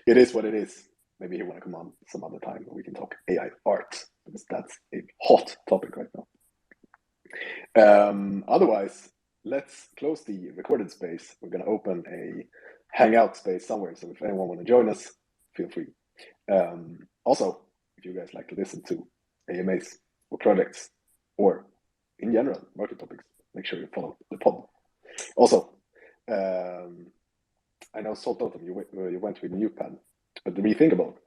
it is what it is. Maybe he want to come on some other time and we can talk AI art, because that's a hot topic right now. Otherwise, let's close the recorded space. We're going to open a hangout space somewhere, so if anyone want to join us, feel free. Also, if you guys like to listen to AMAs or projects or in general market topics, make sure you follow the pod. Also, I know SolTotem, you went with Newpad, but the Rethinkable,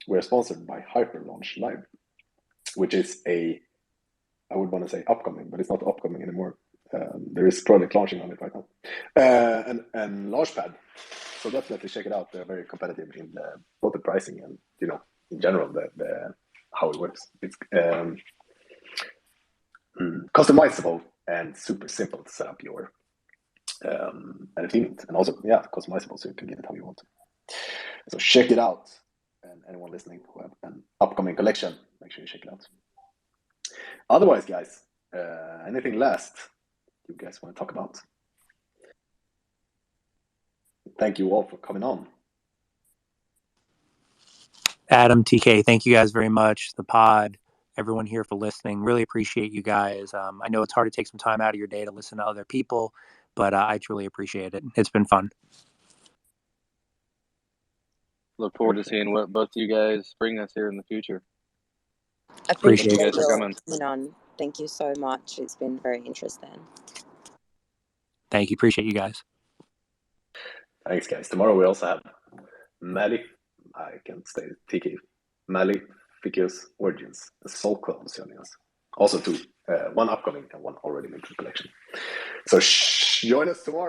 we're sponsored by Hyperlaunch Live, which is I would want to say upcoming, but it's not upcoming anymore. There is product launching on it right now, and Launchpad. So definitely check it out. They're very competitive in both the pricing and in general how it works. It's customizable and super simple to set up your entertainment, and also customizable, so you can get it how you want. So check it out, and anyone listening who have an upcoming collection, make sure you check it out. Otherwise, guys, anything last you guys want to talk about? Thank you all for coming on. Adam, TK, thank you guys very much. The pod, everyone here for listening. Really appreciate you guys. I know it's hard to take some time out of your day to listen to other people, but I truly appreciate it. It's been fun. Look forward to seeing what both you guys bring us here in the future. I Appreciate appreciate you guys for your coming. coming on. Thank you so much. It's been very interesting. Thank you. Appreciate you guys. Thanks, guys. Tomorrow we also have Mali. I can say TK. Maleficus Origins, the Soul Clones joining us. Also two, one upcoming and one already made to the collection. So join us tomorrow.